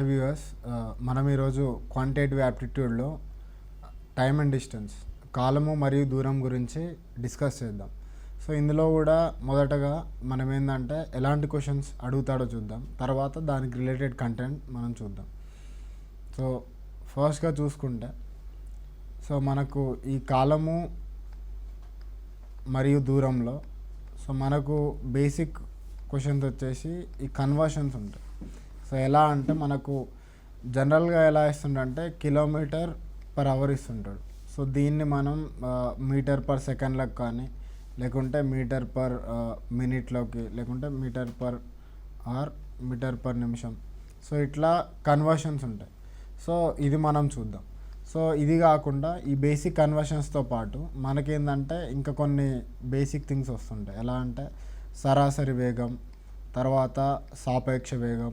Hi viewers. మనం ఈరోజు quantitative యాప్టిట్యూడ్లో time and distance, కాలము మరియు దూరం గురించి డిస్కస్ చేద్దాం. సో ఇందులో కూడా మొదటగా మనం ఏంటంటే ఎలాంటి క్వశ్చన్స్ అడుగుతాడో చూద్దాం, తర్వాత దానికి రిలేటెడ్ కంటెంట్ మనం చూద్దాం. సో ఫస్ట్గా చూసుకుంటే సో మనకు ఈ కాలము మరియు దూరంలో సో మనకు బేసిక్ క్వశ్చన్స్ వచ్చేసి ఈ కన్వర్షన్స్ ఉంటాయి. సో ఎలా అంటే మనకు జనరల్గా ఎలా ఇస్తుండంటే కిలోమీటర్ పర్ అవర్ ఇస్తుంటాడు. సో దీన్ని మనం మీటర్ పర్ సెకండ్లకు కానీ, లేకుంటే మీటర్ పర్ మినిట్లోకి, లేకుంటే metre per hour, metre per నిమిషం, సో ఇట్లా కన్వర్షన్స్ ఉంటాయి. సో ఇది మనం చూద్దాం. సో ఇది కాకుండా ఈ బేసిక్ కన్వర్షన్స్తో పాటు మనకేందంటే ఇంకా కొన్ని బేసిక్ థింగ్స్ వస్తుంటాయి. ఎలా అంటే సరాసరి వేగం, తర్వాత సాపేక్ష వేగం,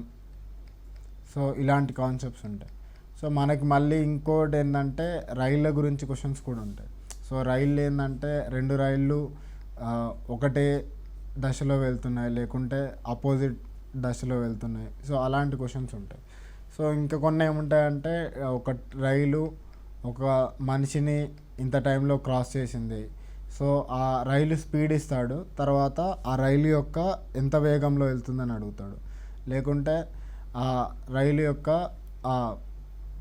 సో ఇలాంటి కాన్సెప్ట్స్ ఉంటాయి. సో మనకి మళ్ళీ ఇంకోటి ఏంటంటే రైళ్ళ గురించి క్వశ్చన్స్ కూడా ఉంటాయి. సో రైళ్ళు ఏంటంటే రెండు రైళ్ళు ఒకటే దశలో వెళ్తున్నాయి, లేకుంటే అపోజిట్ దశలో వెళ్తున్నాయి. సో అలాంటి క్వశ్చన్స్ ఉంటాయి. సో ఇంకా కొన్ని ఏముంటాయంటే ఒక రైలు ఒక మనిషిని ఇంత టైంలో క్రాస్ చేసింది. సో ఆ రైలు స్పీడ్ ఇస్తాడు, తర్వాత ఆ రైలు యొక్క ఎంత వేగంలో వెళ్తుందని అడుగుతాడు. లేకుంటే ఆ రైలు యొక్క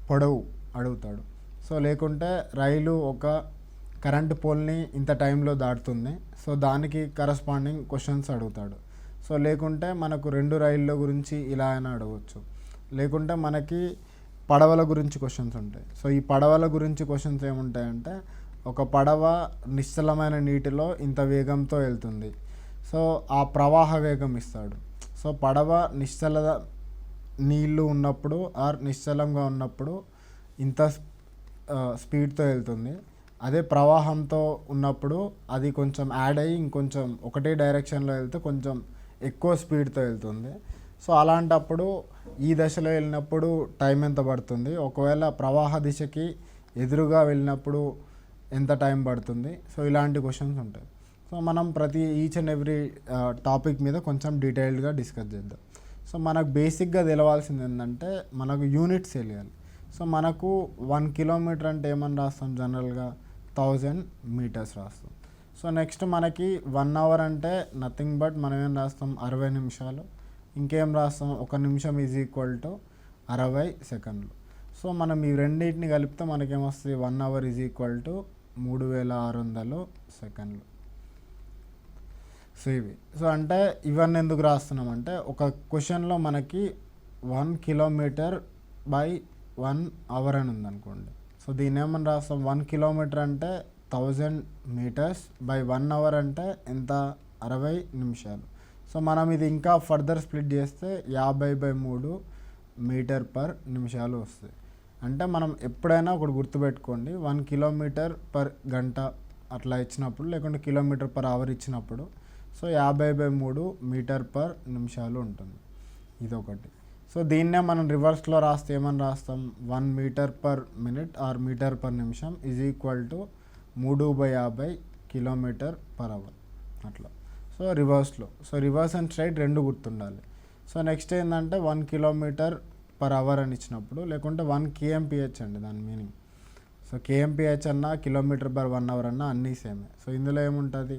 పొడవు అడుగుతాడు. సో లేకుంటే రైలు ఒక కరెంటు పోల్ని ఇంత టైంలో దాటుతుంది, సో దానికి కరస్పాండింగ్ క్వశ్చన్స్ అడుగుతాడు. సో లేకుంటే మనకు రెండు రైళ్ళ గురించి ఇలా అయినా అడగవచ్చు. లేకుంటే మనకి పడవల గురించి క్వశ్చన్స్ ఉంటాయి. సో ఈ పడవల గురించి క్వశ్చన్స్ ఏముంటాయంటే ఒక పడవ నిశ్చలమైన నీటిలో ఇంత వేగంతో వెళ్తుంది, సో ఆ ప్రవాహ వేగం ఇస్తాడు. సో పడవ నిశ్చల నీళ్ళు ఉన్నప్పుడు ఆర్ నిశ్చలంగా ఉన్నప్పుడు ఇంత స్పీడ్తో వెళ్తుంది. అదే ప్రవాహంతో ఉన్నప్పుడు అది కొంచెం యాడ్ అయ్యి ఇంకొంచెం ఒకటే డైరెక్షన్లో వెళ్తే కొంచెం ఎక్కువ స్పీడ్తో వెళ్తుంది. సో అలాంటప్పుడు ఈ దశలో వెళ్ళినప్పుడు టైం ఎంత పడుతుంది, ఒకవేళ ప్రవాహ దిశకి ఎదురుగా వెళ్ళినప్పుడు ఎంత టైం పడుతుంది. సో ఇలాంటి క్వశ్చన్స్ ఉంటాయి. సో మనం ప్రతి ఈచ్ అండ్ ఎవ్రీ టాపిక్ మీద కొంచెం డీటెయిల్డ్గా డిస్కస్ చేద్దాం. సో మనకు బేసిక్గా తెలవాల్సింది ఏంటంటే మనకు యూనిట్స్ తెలియాలి. సో మనకు 1 కిలోమీటర్ అంటే ఏమని రాస్తాం, జనరల్గా 1000 మీటర్స్ రాస్తాం. సో నెక్స్ట్ మనకి 1 అవర్ అంటే నథింగ్ బట్ మనం ఏం రాస్తాం, 60 నిమిషాలు. ఇంకేం రాస్తాం, 1 నిమిషం ఈజ్ ఈక్వల్ టు 60 సెకండ్లు. సో మనం ఈ రెండింటిని కలిపితే మనకేమొస్తుంది, 1 అవర్ ఈజ్ ఈక్వల్ టు 3600 సెకండ్లు. సో ఇవి. సో అంటే ఇవన్నీ ఎందుకు రాస్తున్నాం అంటే ఒక క్వశ్చన్లో మనకి 1 కిలోమీటర్ బై 1 అవర్ అని ఉందనుకోండి. సో దీన్ని ఏమని రాస్తాం, 1 కిలోమీటర్ అంటే 1000 మీటర్స్ బై 1 అవర్ అంటే ఎంత, 60 నిమిషాలు. సో మనం ఇది ఇంకా ఫర్దర్ స్ప్లిట్ చేస్తే 50/3 మీటర్ పర్ నిమిషాలు వస్తుంది. అంటే మనం ఎప్పుడైనా ఒకటి గుర్తుపెట్టుకోండి, 1 కిలోమీటర్ పర్ గంట అట్లా ఇచ్చినప్పుడు, లేకుంటే కిలోమీటర్ పర్ అవర్ ఇచ్చినప్పుడు సో 50/3 మీటర్ పర్ నిమిషాలు ఉంటుంది. ఇదొకటి. సో దీన్నే మనం రివర్స్లో రాస్తే ఏమని రాస్తాం, 1 metre per minute or metre per నిమిషం is equal to 3/50 kilometre per hour అట్లా. సో రివర్స్లో, సో రివర్స్ అండ్ స్ట్రైట్ రెండు గుర్తుండాలి. సో నెక్స్ట్ ఏంటంటే 1 కిలోమీటర్ పర్ అవర్ అని ఇచ్చినప్పుడు, లేకుంటే 1 kmph అండి దాని మీనింగ్. సో kmph అన్నా కిలోమీటర్ పర్ 1 అవర్ అన్నా అన్నీ సేమే. సో ఇందులో ఏముంటుంది,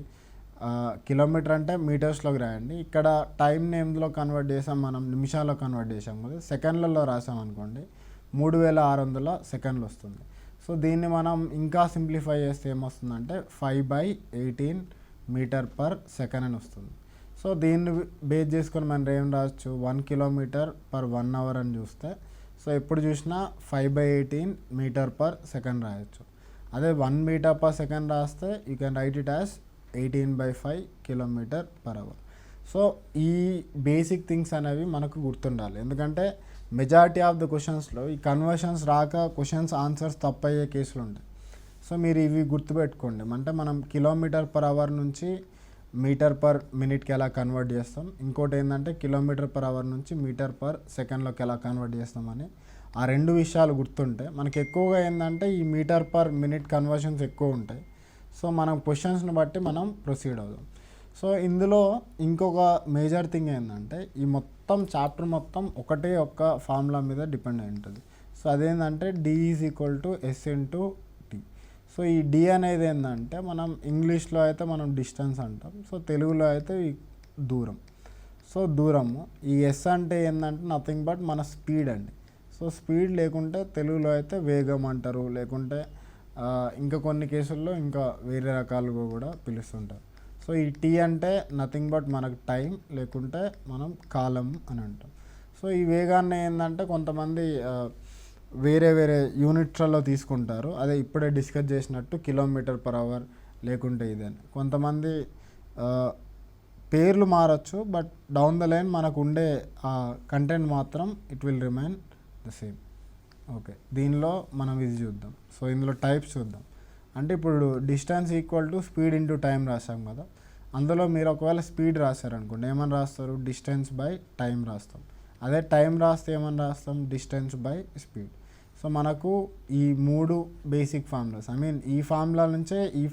కిలోమీటర్ అంటే మీటర్స్లోకి రాయండి. ఇక్కడ టైంని ఎందులో కన్వర్ట్ చేసాం, మనం నిమిషాల్లో కన్వర్ట్ చేసాం కదా, సెకండ్లలో రాసాం అనుకోండి 3600 సెకండ్లు వస్తుంది. సో దీన్ని మనం ఇంకా సింప్లిఫై చేస్తే ఏమొస్తుందంటే 5/18 మీటర్ పర్ సెకండ్ అని వస్తుంది. సో దీన్ని బేస్ చేసుకొని మనం ఏం రావచ్చు, 1 కిలోమీటర్ పర్ 1 అవర్ అని చూస్తే సో ఎప్పుడు చూసినా 5/18 మీటర్ పర్ సెకండ్ రాయొచ్చు. అదే 1 మీటర్ పర్ సెకండ్ రాస్తే you can write it as 18/5 kilometre per hour. So ఈ బేసిక్ థింగ్స్ అనేవి మనకు గుర్తుండాలి. ఎందుకంటే మెజారిటీ ఆఫ్ ద క్వశ్చన్స్లో ఈ కన్వర్షన్స్ రాక క్వశ్చన్స్ ఆన్సర్స్ తప్పయ్యే కేసులు ఉంటాయి. సో మీరు ఇవి గుర్తుపెట్టుకోండి. అంటే మనం కిలోమీటర్ పర్ అవర్ నుంచి మీటర్ పర్ మినిట్కి ఎలా కన్వర్ట్ చేస్తాం, ఇంకోటి ఏంటంటే కిలోమీటర్ పర్ అవర్ నుంచి మీటర్ పర్ సెకండ్లోకి ఎలా కన్వర్ట్ చేస్తామని ఆ రెండు విషయాలు గుర్తుంటే మనకి ఎక్కువగా ఏంటంటే ఈ మీటర్ పర్ మినిట్ కన్వర్షన్స్ ఎక్కువ ఉంటాయి. సో మనం క్వశ్చన్స్ని బట్టి మనం ప్రొసీడ్ అవుదాం. సో ఇందులో ఇంకొక మేజర్ థింగ్ ఏంటంటే ఈ మొత్తం చాప్టర్ మొత్తం ఒకటే ఒక్క ఫార్ములా మీద డిపెండ్ అయి ఉంటుంది. సో అదేంటంటే D is equal to S into T. So ఈ డి అనేది ఏంటంటే మనం ఇంగ్లీష్లో అయితే మనం డిస్టెన్స్ అంటాం, సో తెలుగులో అయితే ఈ దూరం. సో దూరము, ఈ ఎస్ అంటే ఏంటంటే నథింగ్ బట్ మన స్పీడ్ అండి. సో స్పీడ్ లేకుంటే తెలుగులో అయితే వేగం అంటారు, లేకుంటే ఇంకా కొన్ని కేసుల్లో ఇంకా వేరే రకాలుగా కూడా పిలుస్తుంటారు. సో ఈ టీ అంటే నథింగ్ బట్ మనకు టైం, లేకుంటే మనం కాలం అని అంటాం. సో ఈ వేగాన్ని ఏంటంటే కొంతమంది వేరే వేరే యూనిట్లలో తీసుకుంటారు, అదే ఇప్పుడే డిస్కస్ చేసినట్టు km/h లేకుంటే ఇదని. కొంతమంది పేర్లు మారచ్చు, బట్ డౌన్ ద లైన్ మనకు ఉండే కంటెంట్ మాత్రం it will remain the same. Okay, దీనిలో మనం ఇది చూద్దాం. సో ఇందులో టైప్స్ చూద్దాం. అంటే ఇప్పుడు distance equal to speed into time రాసాం కదా, అందులో మీరు ఒకవేళ స్పీడ్ రాశారనుకోండి ఏమని రాస్తారు, డిస్టెన్స్ బై టైం రాస్తాం. అదే టైం రాస్తే ఏమని రాస్తాం, డిస్టెన్స్ బై స్పీడ్. సో మనకు ఈ 3 బేసిక్ ఫార్ములాస్, ఐ మీన్ ఈ ఫార్ములా నుంచే ఈ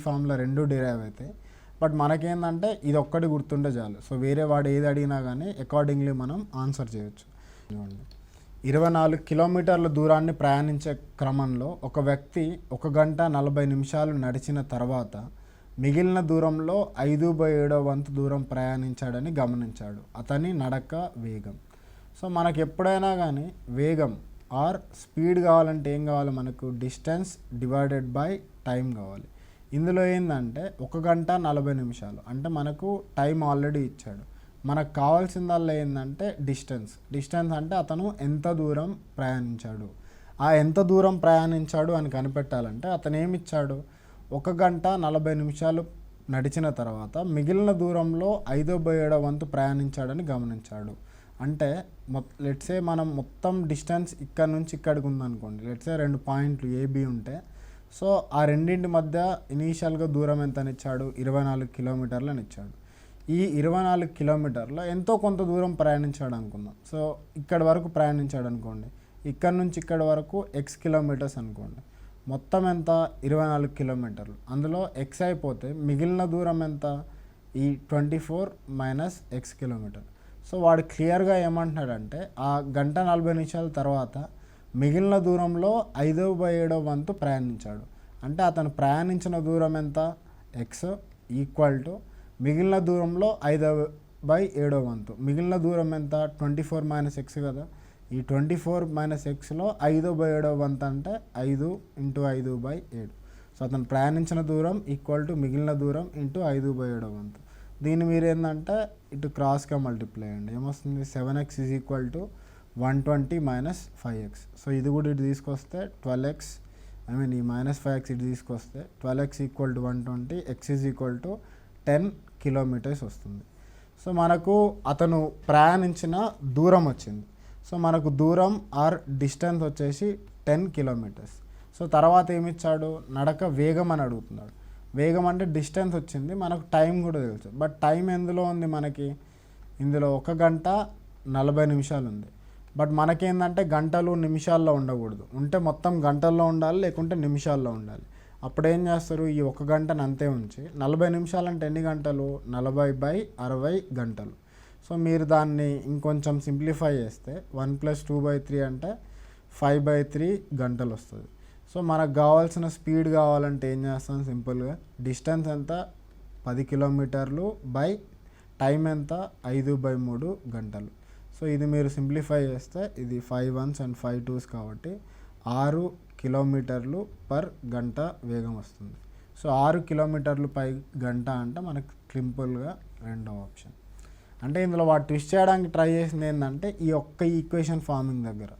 ఫార్ములా రెండు డిరైవ్ అవుతాయి. బట్ మనకేంటంటే ఇది ఒక్కటి గుర్తుంటే చాలు. సో వేరే వాడు ఏది అడిగినా కానీ అకార్డింగ్లీ మనం ఆన్సర్ చేయొచ్చు. 24 కిలోమీటర్ల దూరాన్ని ప్రయాణించే క్రమంలో ఒక వ్యక్తి 1 గంట 40 నిమిషాలు నడిచిన తర్వాత మిగిలిన దూరంలో 5/7 వంతు దూరం ప్రయాణించాడని గమనించాడు. అతని నడక వేగం. సో మనకు ఎప్పుడైనా కానీ వేగం ఆర్ స్పీడ్ కావాలంటే ఏం కావాలి, మనకు డిస్టెన్స్ డివైడెడ్ బై టైం కావాలి. ఇందులో ఏంటంటే 1 గంట 40 నిమిషాలు అంటే మనకు టైం ఆల్రెడీ ఇచ్చాడు. మనకు కావాల్సిందల్లా ఏంటంటే డిస్టెన్స్ అంటే అతను ఎంత దూరం ప్రయాణించాడు. ఆ ఎంత దూరం ప్రయాణించాడు అని కనిపెట్టాలంటే అతను ఏమి ఇచ్చాడు, 1 గంట 40 నిమిషాలు నడిచిన తర్వాత మిగిలిన దూరంలో 5/7 వంతు ప్రయాణించాడని గమనించాడు. అంటే లెట్సే మనం మొత్తం డిస్టెన్స్ ఇక్కడ నుంచి ఇక్కడికి ఉందనుకోండి, లెట్సే 2 పాయింట్లు ఏబి ఉంటే, సో ఆ రెండింటి మధ్య ఇనీషియల్గా దూరం ఎంత ఇచ్చాడు, 24 కిలోమీటర్లు అని ఇచ్చాడు. ఈ 24 కిలోమీటర్లో ఎంతో కొంత దూరం ప్రయాణించాడు అనుకుందాం. సో ఇక్కడి వరకు ప్రయాణించాడు అనుకోండి, ఇక్కడ నుంచి ఇక్కడ వరకు x కిలోమీటర్స్ అనుకోండి. మొత్తం ఎంత, 24 కిలోమీటర్లు. అందులో x అయిపోతే మిగిలిన దూరం ఎంత, ఈ 24 మైనస్ x కిలోమీటర్. సో వాడు క్లియర్గా ఏమంటున్నాడంటే ఆ 1 గంట 40 నిమిషాల తర్వాత మిగిలిన దూరంలో 5/7 వంతు ప్రయాణించాడు. అంటే అతను ప్రయాణించిన దూరం ఎంత, x ఈక్వల్ టు మిగిలిన దూరంలో 5/7 వంతు. మిగిలిన దూరం ఎంత, 24 మైనస్ x కదా. ఈ 24 మైనస్ xలో 5/7 వంతు అంటే 5 × 5/7. సో అతను ప్రయాణించిన దూరం ఈక్వల్ టు మిగిలిన దూరం ఇంటూ 5/7 వంతు. దీన్ని మీరు ఏంటంటే ఇటు క్రాస్గా మల్టిప్లై అయ్యండి, ఏమొస్తుంది, 7x is equal to 120 minus 5x. So ఇది కూడా ఇటు తీసుకొస్తే 12x, ఐ మీన్ ఈ మైనస్ 5x ఇటు తీసుకొస్తే 12x equal to 120, x is equal to 10 kilometres వస్తుంది. సో మనకు అతను ప్రయాణించిన దూరం వచ్చింది. సో మనకు దూరం ఆర్ డిస్టెన్స్ వచ్చేసి 10 కిలోమీటర్స్. సో తర్వాత ఏమిచ్చాడు, నడక వేగం అని అడుగుతున్నాడు. వేగం అంటే డిస్టెన్స్ వచ్చింది, మనకు టైం కూడా తెలుసు. బట్ టైం ఎందులో ఉంది మనకి, ఇందులో 1 గంట 40 నిమిషాలు ఉంది. బట్ మనకేందంటే గంటలు నిమిషాల్లో ఉండకూడదు, ఉంటే మొత్తం గంటల్లో ఉండాలి, లేకుంటే నిమిషాల్లో ఉండాలి. అప్పుడు ఏం చేస్తారు, ఈ 1 గంటను అంతే ఉంచి 40 నిమిషాలు అంటే ఎన్ని గంటలు, 40/60 గంటలు. సో మీరు దాన్ని ఇంకొంచెం సింప్లిఫై చేస్తే 1 + 2/3 అంటే 5/3 గంటలు వస్తుంది. సో మనకు కావాల్సిన స్పీడ్ కావాలంటే ఏం చేస్తాం, సింపుల్గా డిస్టెన్స్ ఎంత 10 కిలోమీటర్లు బై టైం ఎంత 5/3 గంటలు. సో ఇది మీరు సింప్లిఫై చేస్తే ఇది 5 1s and 5 2s కాబట్టి 6 కిలోమీటర్లు పర్ గంట వేగం వస్తుంది. సో 6 కిలోమీటర్లు పై గంట అంటే మనకు సింపుల్గా రెండవ ఆప్షన్. అంటే ఇందులో వాడు ట్విస్ట్ చేయడానికి ట్రై చేసింది ఏంటంటే ఈ ఒక్క ఈక్వేషన్ ఫార్మింగ్ దగ్గర.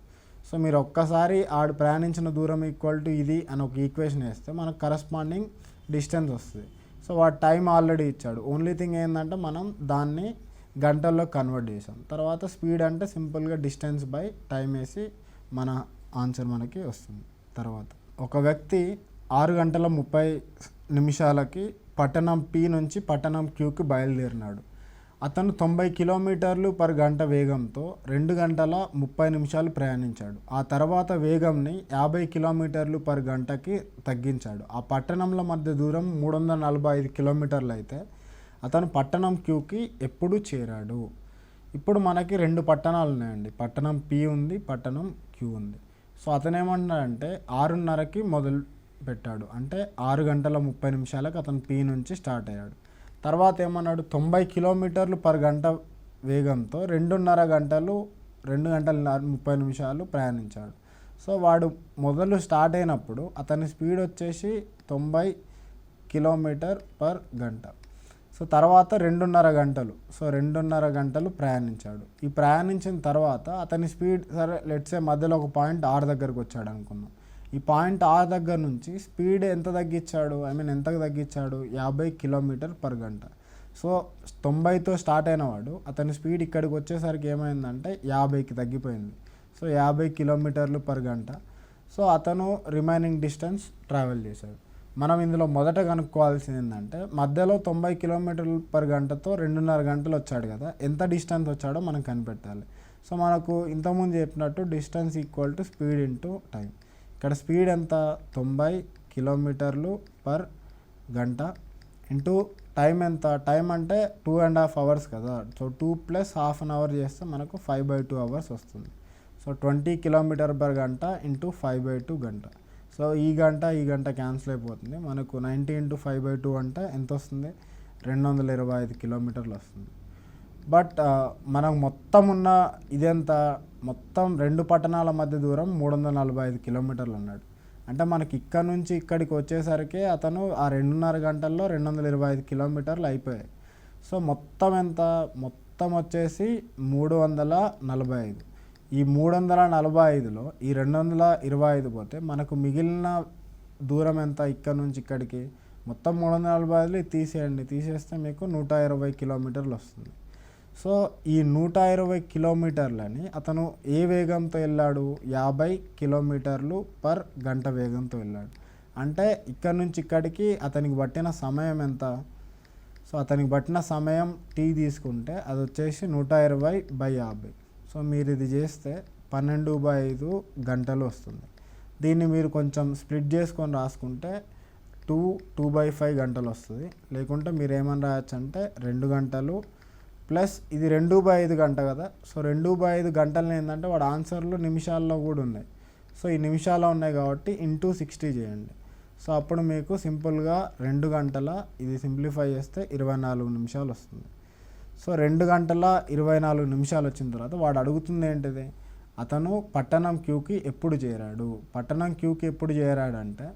సో మీరు ఒక్కసారి ఆడు ప్రయాణించిన దూరం ఈక్వల్ టు ఇది అని ఒక ఈక్వేషన్ వేస్తే మనకు కరస్పాండింగ్ డిస్టెన్స్ వస్తుంది. సో వాడు టైం ఆల్రెడీ ఇచ్చాడు, ఓన్లీ థింగ్ ఏంటంటే మనం దాన్ని గంటల్లో కన్వర్ట్ చేసాం. తర్వాత స్పీడ్ అంటే సింపుల్గా డిస్టెన్స్ బై టైం వేసి మన ఆన్సర్ మనకి వస్తుంది. తర్వాత ఒక వ్యక్తి 6 గంటల 30 నిమిషాలకి పట్టణం P నుంచి పట్టణం Qకి బయలుదేరినాడు. అతను 90 కిలోమీటర్లు పర్ గంట వేగంతో 2 గంటల 30 నిమిషాలు ప్రయాణించాడు. ఆ తర్వాత వేగంని 50 కిలోమీటర్లు పర్ గంటకి తగ్గించాడు. ఆ పట్టణంల మధ్య దూరం 345 కిలోమీటర్లు అయితే అతను పట్టణం క్యూకి ఎప్పుడు చేరాడు. ఇప్పుడు మనకి 2 పట్టణాలు ఉన్నాయండి. పట్టణం పి ఉంది, పట్టణం క్యూ ఉంది. సో అతను ఏమన్నాడంటే 6:30కి మొదలు పెట్టాడు, అంటే 6 గంటల 30 నిమిషాలకు అతను పి నుంచి స్టార్ట్ అయ్యాడు. తర్వాత ఏమన్నాడు 90 కిలోమీటర్లు పర్ గంట వేగంతో 2 గంటల 30 నిమిషాలు ప్రయాణించాడు. సో వాడు మొదలు స్టార్ట్ అయినప్పుడు అతని స్పీడ్ వచ్చేసి 90 కిలోమీటర్ పర్ గంట. సో తర్వాత 2.5 గంటలు, సో 2.5 గంటలు ప్రయాణించాడు. ఈ ప్రయాణించిన తర్వాత అతని స్పీడ్ సరే లెట్సే మధ్యలో ఒక పాయింట్ ఆర్ దగ్గరకు వచ్చాడు అనుకుందాం. ఈ పాయింట్ ఆర్ దగ్గర నుంచి స్పీడ్ ఎంత తగ్గించాడు, ఎంతకు తగ్గించాడు, 50 కిలోమీటర్ పర్ గంట. సో 90తో స్టార్ట్ అయిన వాడు అతని స్పీడ్ ఇక్కడికి వచ్చేసరికి ఏమైందంటే 50కి తగ్గిపోయింది. సో 50 కిలోమీటర్లు పర్ గంట. సో అతను రిమైనింగ్ డిస్టెన్స్ ట్రావెల్ చేశాడు. మనం ఇందులో మొదట కనుక్కోవాల్సింది ఏంటంటే మధ్యలో 90 కిలోమీటర్లు పర్ గంటతో 2.5 గంటలు వచ్చాడు కదా, ఎంత డిస్టెన్స్ వచ్చాడో మనం కనిపెట్టాలి. సో మనకు ఇంతకుముందు చెప్పినట్టు distance equal to speed into time. ఇక్కడ స్పీడ్ ఎంత 90 కిలోమీటర్లు పర్ గంట ఇంటూ టైం ఎంత, టైం అంటే 2.5 అవర్స్ కదా. సో 2 + ½ an hour చేస్తే మనకు 5/2 అవర్స్ వస్తుంది. సో 20 కిలోమీటర్ పర్ గంట ఇంటూ 5/2 గంట. సో ఈ గంట క్యాన్సిల్ అయిపోతుంది. మనకు 90 × 5/2 అంటే ఎంత వస్తుంది, 225 కిలోమీటర్లు వస్తుంది. బట్ మనకు మొత్తం ఉన్న ఇదెంత, మొత్తం 2 పట్టణాల మధ్య దూరం 345 కిలోమీటర్లు అన్నాడు. అంటే మనకి ఇక్కడ నుంచి ఇక్కడికి వచ్చేసరికి అతను ఆ 2.5 గంటల్లో 225 కిలోమీటర్లు అయిపోయాయి. సో మొత్తం ఎంత, మొత్తం వచ్చేసి 345. ఈ 345లో ఈ 225 పోతే మనకు మిగిలిన దూరం ఎంత, ఇక్కడ నుంచి ఇక్కడికి మొత్తం 345లో తీసేయండి, తీసేస్తే మీకు 120 కిలోమీటర్లు వస్తుంది. సో ఈ 120 కిలోమీటర్లని అతను ఏ వేగంతో వెళ్ళాడు, 50 కిలోమీటర్లు పర్ గంట వేగంతో వెళ్ళాడు. అంటే ఇక్కడ నుంచి ఇక్కడికి అతనికి పట్టిన సమయం ఎంత, సో అతనికి పట్టిన సమయం టీ తీసుకుంటే అది వచ్చేసి 120/50. సో మీరు ఇది చేస్తే 12/5 గంటలు వస్తుంది. దీన్ని మీరు కొంచెం స్ప్లిట్ చేసుకొని రాసుకుంటే 2/5 గంటలు వస్తుంది. లేకుంటే మీరు ఏమని రాయొచ్చు అంటే 2 గంటలు ప్లస్ ఇది 2/5 గంట కదా. సో 2/5 గంటలు ఏంటంటే వాడు ఆన్సర్లు నిమిషాల్లో కూడా ఉన్నాయి. సో ఈ నిమిషాల్లో ఉన్నాయి కాబట్టి ఇంటూ 60 చేయండి. సో అప్పుడు మీకు సింపుల్గా 2 గంటల ఇది సింప్లిఫై చేస్తే 24 నిమిషాలు వస్తుంది. సో 2 గంటల 24 నిమిషాలు వచ్చిన తర్వాత వాడు అడుగుతుంది ఏంటిది, అతను పట్టణం క్యూకి ఎప్పుడు చేరాడు. పట్టణం క్యూకి ఎప్పుడు చేరాడంటే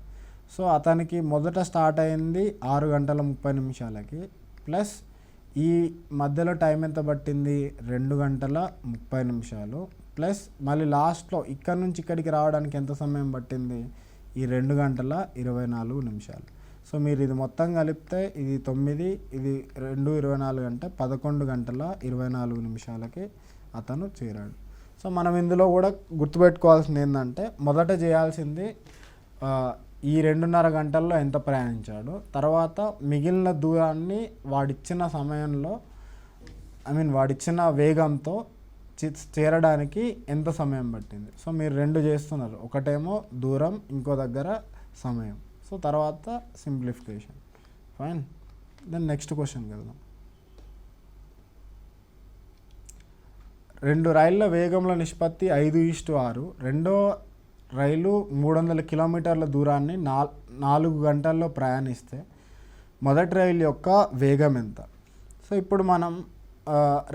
సో అతనికి మొదట స్టార్ట్ అయింది 6 గంటల 30 నిమిషాలకి ప్లస్ ఈ మధ్యలో టైం ఎంత పట్టింది 2 గంటల 30 నిమిషాలు ప్లస్ మళ్ళీ లాస్ట్లో ఇక్కడ నుంచి ఇక్కడికి రావడానికి ఎంత సమయం పట్టింది, ఈ 2 గంటల 24 నిమిషాలు. సో మీరు ఇది మొత్తం కలిపితే ఇది 9, ఇది 2/24 అంటే 11 గంటల 24 నిమిషాలకి అతను చేరాడు. సో మనం ఇందులో కూడా గుర్తుపెట్టుకోవాల్సింది ఏంటంటే మొదట చేయాల్సింది ఈ 2.5 గంటల్లో ఎంత ప్రయాణించాడు, తర్వాత మిగిలిన దూరాన్ని వాడిచ్చిన సమయంలో వాడిచ్చిన వేగంతో చేరడానికి ఎంత సమయం పట్టింది. సో మీరు 2 చేస్తున్నారు, ఒకటేమో దూరం, ఇంకో దగ్గర సమయం. సో తర్వాత సింప్లిఫికేషన్. ఫైన్. దెన్ నెక్స్ట్ క్వశ్చన్కి వెళ్దాం. 2 రైళ్ళ వేగంలో నిష్పత్తి 5:6. రెండో రైలు 300 కిలోమీటర్ల దూరాన్ని 4 గంటల్లో ప్రయాణిస్తే మొదటి రైలు యొక్క వేగం ఎంత. సో ఇప్పుడు మనం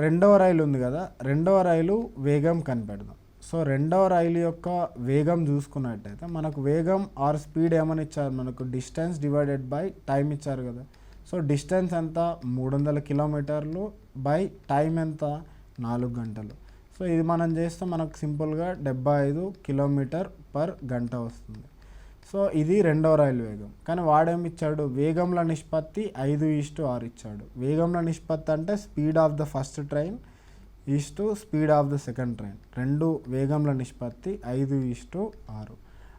రెండవ రైలు ఉంది కదా, రెండవ రైలు వేగం కనిపెడదాం. సో రెండవ రైలు యొక్క వేగం చూసుకున్నట్టయితే మనకు వేగం ఆర్ స్పీడ్ ఏమని ఇచ్చారు, మనకు డిస్టెన్స్ డివైడెడ్ బై టైం ఇచ్చారు కదా. సో డిస్టెన్స్ ఎంత 300 కిలోమీటర్లు బై టైం ఎంత 4 గంటలు. సో ఇది మనం చేస్తే మనకు సింపుల్గా 75 కిలోమీటర్ పర్ గంట వస్తుంది. సో ఇది రెండవ రైలు వేగం. కానీ వాడేమి ఇచ్చాడు, వేగంలో నిష్పత్తి 5:6 ఇచ్చాడు. వేగంలో నిష్పత్తి అంటే speed of the first train is to speed of the second train, 2 వేగంలో నిష్పత్తి 5:6.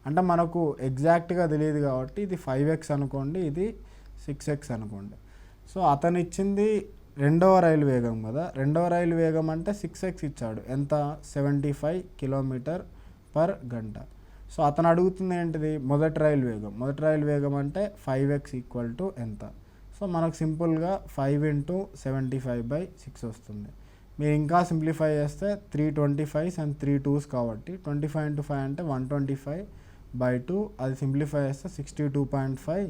అంటే మనకు ఎగ్జాక్ట్గా తెలియదు కాబట్టి ఇది 5x అనుకోండి, ఇది 6x అనుకోండి. సో అతను ఇచ్చింది రెండవ రైలు వేగం కదా, రెండవ రైలు వేగం అంటే 6x ఇచ్చాడు, ఎంత 75 కిలోమీటర్ పర్ గంట. సో అతను అడుగుతుంది ఏంటిది మొదటి రైలు వేగం. మొదటి రైలు వేగం అంటే 5x ఈక్వల్ టు ఎంత సో మనకు సింపుల్గా 5 × 75/6 వస్తుంది. మీరు ఇంకా సింప్లిఫై చేస్తే 325 అండ్ 3 2s కాబట్టి 25 × 5 అంటే 125/2, అది సింప్లిఫై చేస్తే 62.5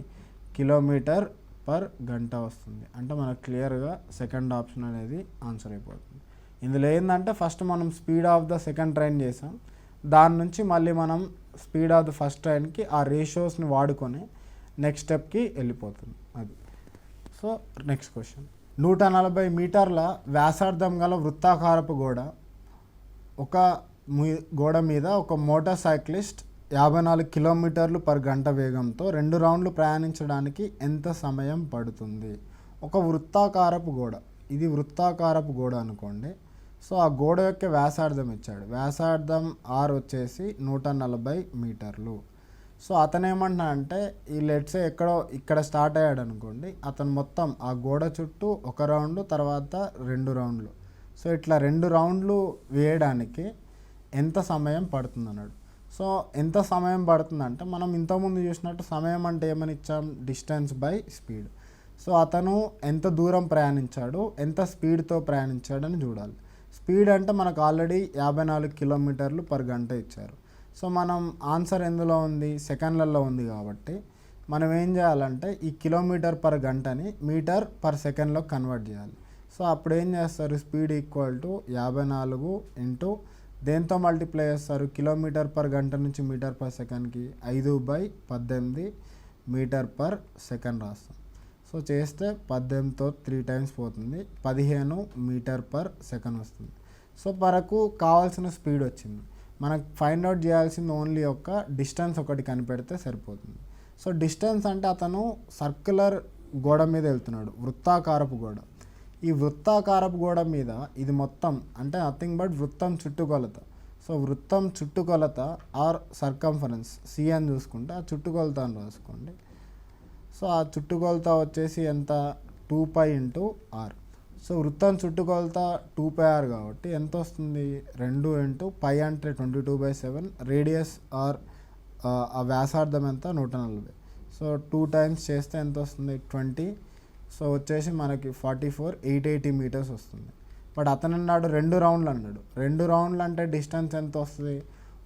కిలోమీటర్ పర్ గంట వస్తుంది. అంటే మనకు క్లియర్గా సెకండ్ ఆప్షన్ అనేది ఆన్సర్ అయిపోతుంది. ఇందులో ఏంటంటే ఫస్ట్ మనం speed of the second train చేసాం, దాని నుంచి మళ్ళీ మనం స్పీడ్ ఆఫ్ ద ఫస్ట్ ట్రైన్కి ఆ రేషియోస్ని వాడుకొని నెక్స్ట్ స్టెప్కి వెళ్ళిపోతుంది అది. సో నెక్స్ట్ క్వశ్చన్, 140 మీటర్ల వ్యాసార్థం గల వృత్తాకారపు గోడ గోడ మీద ఒక మోటార్ సైక్లిస్ట్ 54 కిలోమీటర్లు పర్ గంట వేగంతో 2 రౌండ్లు ప్రయాణించడానికి ఎంత సమయం పడుతుంది? ఒక వృత్తాకారపు గోడ, ఇది వృత్తాకారపు గోడ అనుకోండి. సో ఆ గోడ యొక్క వ్యాసార్థం ఇచ్చాడు, వ్యాసార్థం R వచ్చేసి 140 మీటర్లు. సో అతను ఏమంటున్నా అంటే ఈ లెట్సే ఇక్కడ స్టార్ట్ అయ్యాడు అనుకోండి, అతను మొత్తం ఆ గోడ చుట్టూ 1 రౌండ్ తర్వాత 2 రౌండ్లు, సో ఇట్లా 2 రౌండ్లు వేయడానికి ఎంత సమయం పడుతుంది అన్నాడు. సో ఎంత సమయం పడుతుందంటే మనం ఇంతకుముందు చూసినట్టు సమయం అంటే ఏమని ఇచ్చాం, డిస్టెన్స్ బై స్పీడ్. సో అతను ఎంత దూరం ప్రయాణించాడు, ఎంత స్పీడ్తో ప్రయాణించాడని చూడాలి. స్పీడ్ అంటే మనకు ఆల్రెడీ 54 కిలోమీటర్లు పర్ గంట ఇచ్చారు. సో మనం ఆన్సర్ ఎందులో ఉంది, సెకండ్లలో ఉంది కాబట్టి మనం ఏం చేయాలంటే ఈ కిలోమీటర్ పర్ గంటని మీటర్ పర్ సెకండ్లో కన్వర్ట్ చేయాలి. సో అప్పుడు ఏం చేస్తారు, స్పీడ్ ఈక్వల్ టు 54 ఇంటూ దేంతో మల్టిప్లై చేస్తారు, కిలోమీటర్ పర్ గంట నుంచి మీటర్ పర్ సెకండ్కి 5/18 మీటర్ పర్ సెకండ్ రాస్తాం. సో చేస్తే 18తో 3 టైమ్స్ పోతుంది, 15 మీటర్ పర్ సెకండ్ వస్తుంది. సో మనకు కావాల్సిన స్పీడ్ వచ్చింది. మనకు ఫైండ్ అవుట్ చేయాల్సింది ఓన్లీ ఒక డిస్టెన్స్ ఒకటి కనిపెడితే సరిపోతుంది. సో డిస్టెన్స్ అంటే అతను సర్క్యులర్ గోడ మీద వెళ్తున్నాడు, వృత్తాకారపు గోడ. ఈ వృత్తాకారపు గోడ మీద ఇది మొత్తం అంటే నథింగ్ బట్ వృత్తం చుట్టుకొలత. సో వృత్తం చుట్టుకొలత ఆర్ సర్కంఫరెన్స్ సి అని చూసుకుంటే ఆ చుట్టుకొలత అని రాసుకోండి. సో ఆ చుట్టుకొలత వచ్చేసి ఎంత, 2π × r. సో వృత్తం చుట్టుకొలత 2πr కాబట్టి ఎంత వస్తుంది, 2 × π అంటే 22/7, రేడియస్ ఆర్ ఆ వ్యాసార్థం ఎంత 140. సో 2 టైమ్స్ చేస్తే ఎంత వస్తుంది, 20. సో వచ్చేసి మనకి 880 మీటర్స్ వస్తుంది. బట్ అతను అన్నాడు 2 రౌండ్లు అన్నాడు. 2 రౌండ్లు అంటే డిస్టెన్స్ ఎంత వస్తుంది,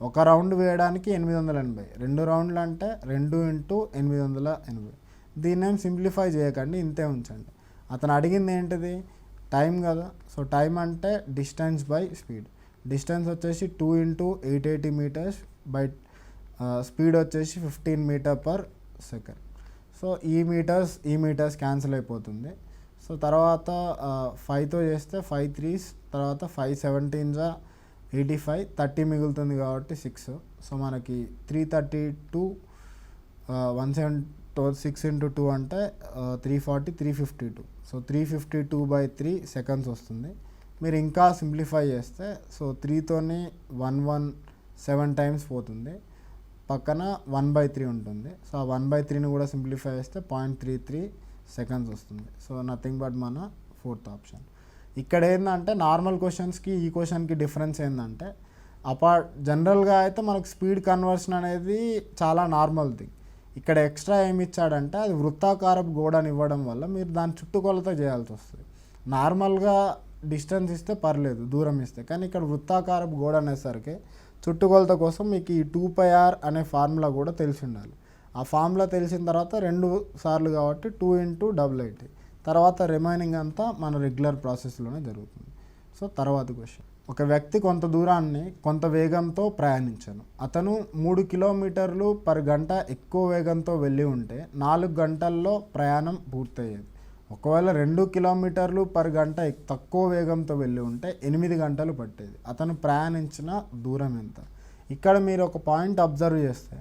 1 రౌండ్ వేయడానికి 880, 2 రౌండ్లు అంటే 2 × 880. దీన్ని ఏం సింప్లిఫై చేయకండి, ఇంతే ఉంచండి. అతను అడిగింది ఏంటిది, టైం కదా. సో టైం అంటే డిస్టెన్స్ బై స్పీడ్. డిస్టెన్స్ వచ్చేసి 2 × 880 మీటర్స్ బై స్పీడ్ వచ్చేసి 15 మీటర్ పర్ సెకండ్. సో ఈ మీటర్స్ క్యాన్సిల్ అయిపోతుంది. సో తర్వాత 5తో చేస్తే 5 3s, తర్వాత 5 17s 85, 30 మిగులుతుంది కాబట్టి 6. సో మనకి 332 6 × 2 అంటే 340 352. సో 352/3 సెకండ్స్ వస్తుంది. మీరు ఇంకా సింప్లిఫై చేస్తే సో 3తోని 117 టైమ్స్ పోతుంది, పక్కన 1/3 ఉంటుంది. సో ఆ 1/3ని కూడా సింప్లిఫై చేస్తే 0.33 సెకండ్స్ వస్తుంది. సో నథింగ్ బట్ మన 4th ఆప్షన్. ఇక్కడ ఏంటంటే నార్మల్ క్వశ్చన్స్కి ఈ క్వశ్చన్కి డిఫరెన్స్ ఏంటంటే జనరల్గా అయితే మనకు స్పీడ్ కన్వర్షన్ అనేది చాలా నార్మల్ థింగ్. ఇక్కడ ఎక్స్ట్రా ఏమి ఇచ్చాడంటే అది వృత్తాకారపు గోడని ఇవ్వడం వల్ల మీరు దాని చుట్టుకొలత చేయాల్సి వస్తుంది. నార్మల్గా డిస్టెన్స్ ఇస్తే పర్లేదు, దూరం ఇస్తే, కానీ ఇక్కడ వృత్తాకారపు గోడ అనేసరికి చుట్టుకొలత కోసం మీకు ఈ 2πr అనే ఫార్ములా కూడా తెలిసి ఉండాలి. ఆ ఫార్ములా తెలిసిన తర్వాత 2 సార్లు కాబట్టి 2 × 880, తర్వాత రిమైనింగ్ అంతా మన రెగ్యులర్ ప్రాసెస్లోనే జరుగుతుంది. సో తర్వాత క్వశ్చన్, ఒక వ్యక్తి కొంత దూరాన్ని కొంత వేగంతో ప్రయాణించాను. అతను 3 కిలోమీటర్లు పర్ గంట ఎక్కువ వేగంతో వెళ్ళి ఉంటే 4 గంటల్లో ప్రయాణం పూర్తయ్యేది. ఒకవేళ 2 కిలోమీటర్లు పర్ గంట తక్కువ వేగంతో వెళ్ళి ఉంటే 8 గంటలు పట్టేది. అతను ప్రయాణించిన దూరం ఎంత? ఇక్కడ మీరు ఒక పాయింట్ అబ్జర్వ్ చేస్తే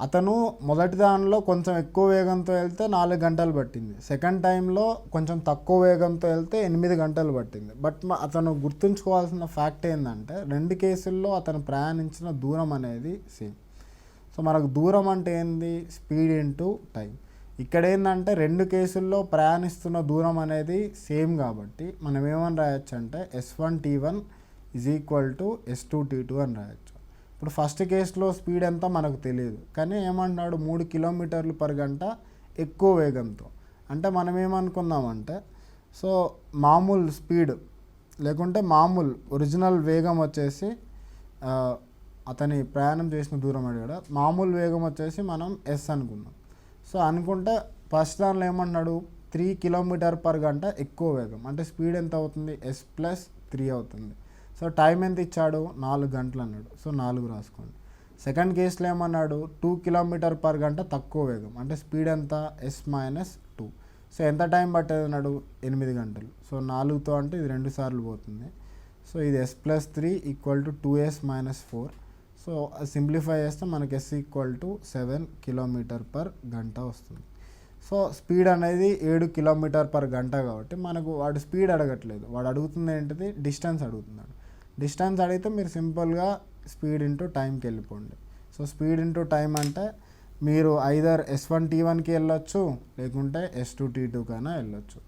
అతను మొదటి దానిలో కొంచెం ఎక్కువ వేగంతో వెళ్తే 4 గంటలు పట్టింది, సెకండ్ టైంలో కొంచెం తక్కువ వేగంతో వెళ్తే 8 గంటలు పట్టింది. బట్ అతను గుర్తుంచుకోవాల్సిన ఫ్యాక్ట్ ఏంటంటే 2 కేసుల్లో అతను ప్రయాణించిన దూరం అనేది సేమ్. సో మనకు దూరం అంటే ఏంది, స్పీడ్ ఇంటూ టైం. ఇక్కడ ఏంటంటే 2 కేసుల్లో ప్రయాణిస్తున్న దూరం అనేది సేమ్ కాబట్టి మనం ఏమని రాయొచ్చు అంటే S1T1 = S2T2 అని రాయొచ్చు. ఇప్పుడు ఫస్ట్ కేసులో స్పీడ్ ఎంత మనకు తెలియదు, కానీ ఏమంటున్నాడు 3 కిలోమీటర్లు పర్ గంట ఎక్కువ వేగంతో. అంటే మనం ఏమనుకుందామంటే సో మామూలు స్పీడ్ లేకుంటే మామూలు ఒరిజినల్ వేగం వచ్చేసి అతని ప్రయాణం చేసిన దూరం అడిగాడు, మామూలు వేగం వచ్చేసి మనం ఎస్ అనుకున్నాం. సో అనుకుంటే ఫస్ట్ దానిలో ఏమన్నాడు 3 km/గంట ఎక్కువ వేగం, అంటే స్పీడ్ ఎంత అవుతుంది S+3 అవుతుంది. సో టైం ఎంత ఇచ్చాడు 4 గంటలు అన్నాడు. సో 4 రాసుకోండి. సెకండ్ కేసులో ఏమన్నాడు 2 km/గంట తక్కువ వేగం, అంటే స్పీడ్ ఎంత S-2. సో ఎంత టైం పట్టేది అన్నాడు 8 గంటలు. సో 4తో అంటే ఇది 2 సార్లు పోతుంది. సో ఇది S+3 = 2S-4. సో సింప్లిఫై చేస్తే మనకి S = 7 km/గంట వస్తుంది. సో స్పీడ్ అనేది 7 km/గంట కాబట్టి మనకు వాడు స్పీడ్ అడగట్లేదు, వాడు అడుగుతుంది ఏంటిది డిస్టెన్స్ అడుగుతున్నాడు. డిస్టెన్స్ అడిగితే మీరు సింపుల్గా స్పీడ్ ఇంటూ టైంకి వెళ్ళిపోండి. సో స్పీడ్ ఇంటూ టైం అంటే మీరు ఐదర్ S1T1కి వెళ్ళొచ్చు, లేకుంటే S2T2 కైనా వెళ్ళొచ్చు.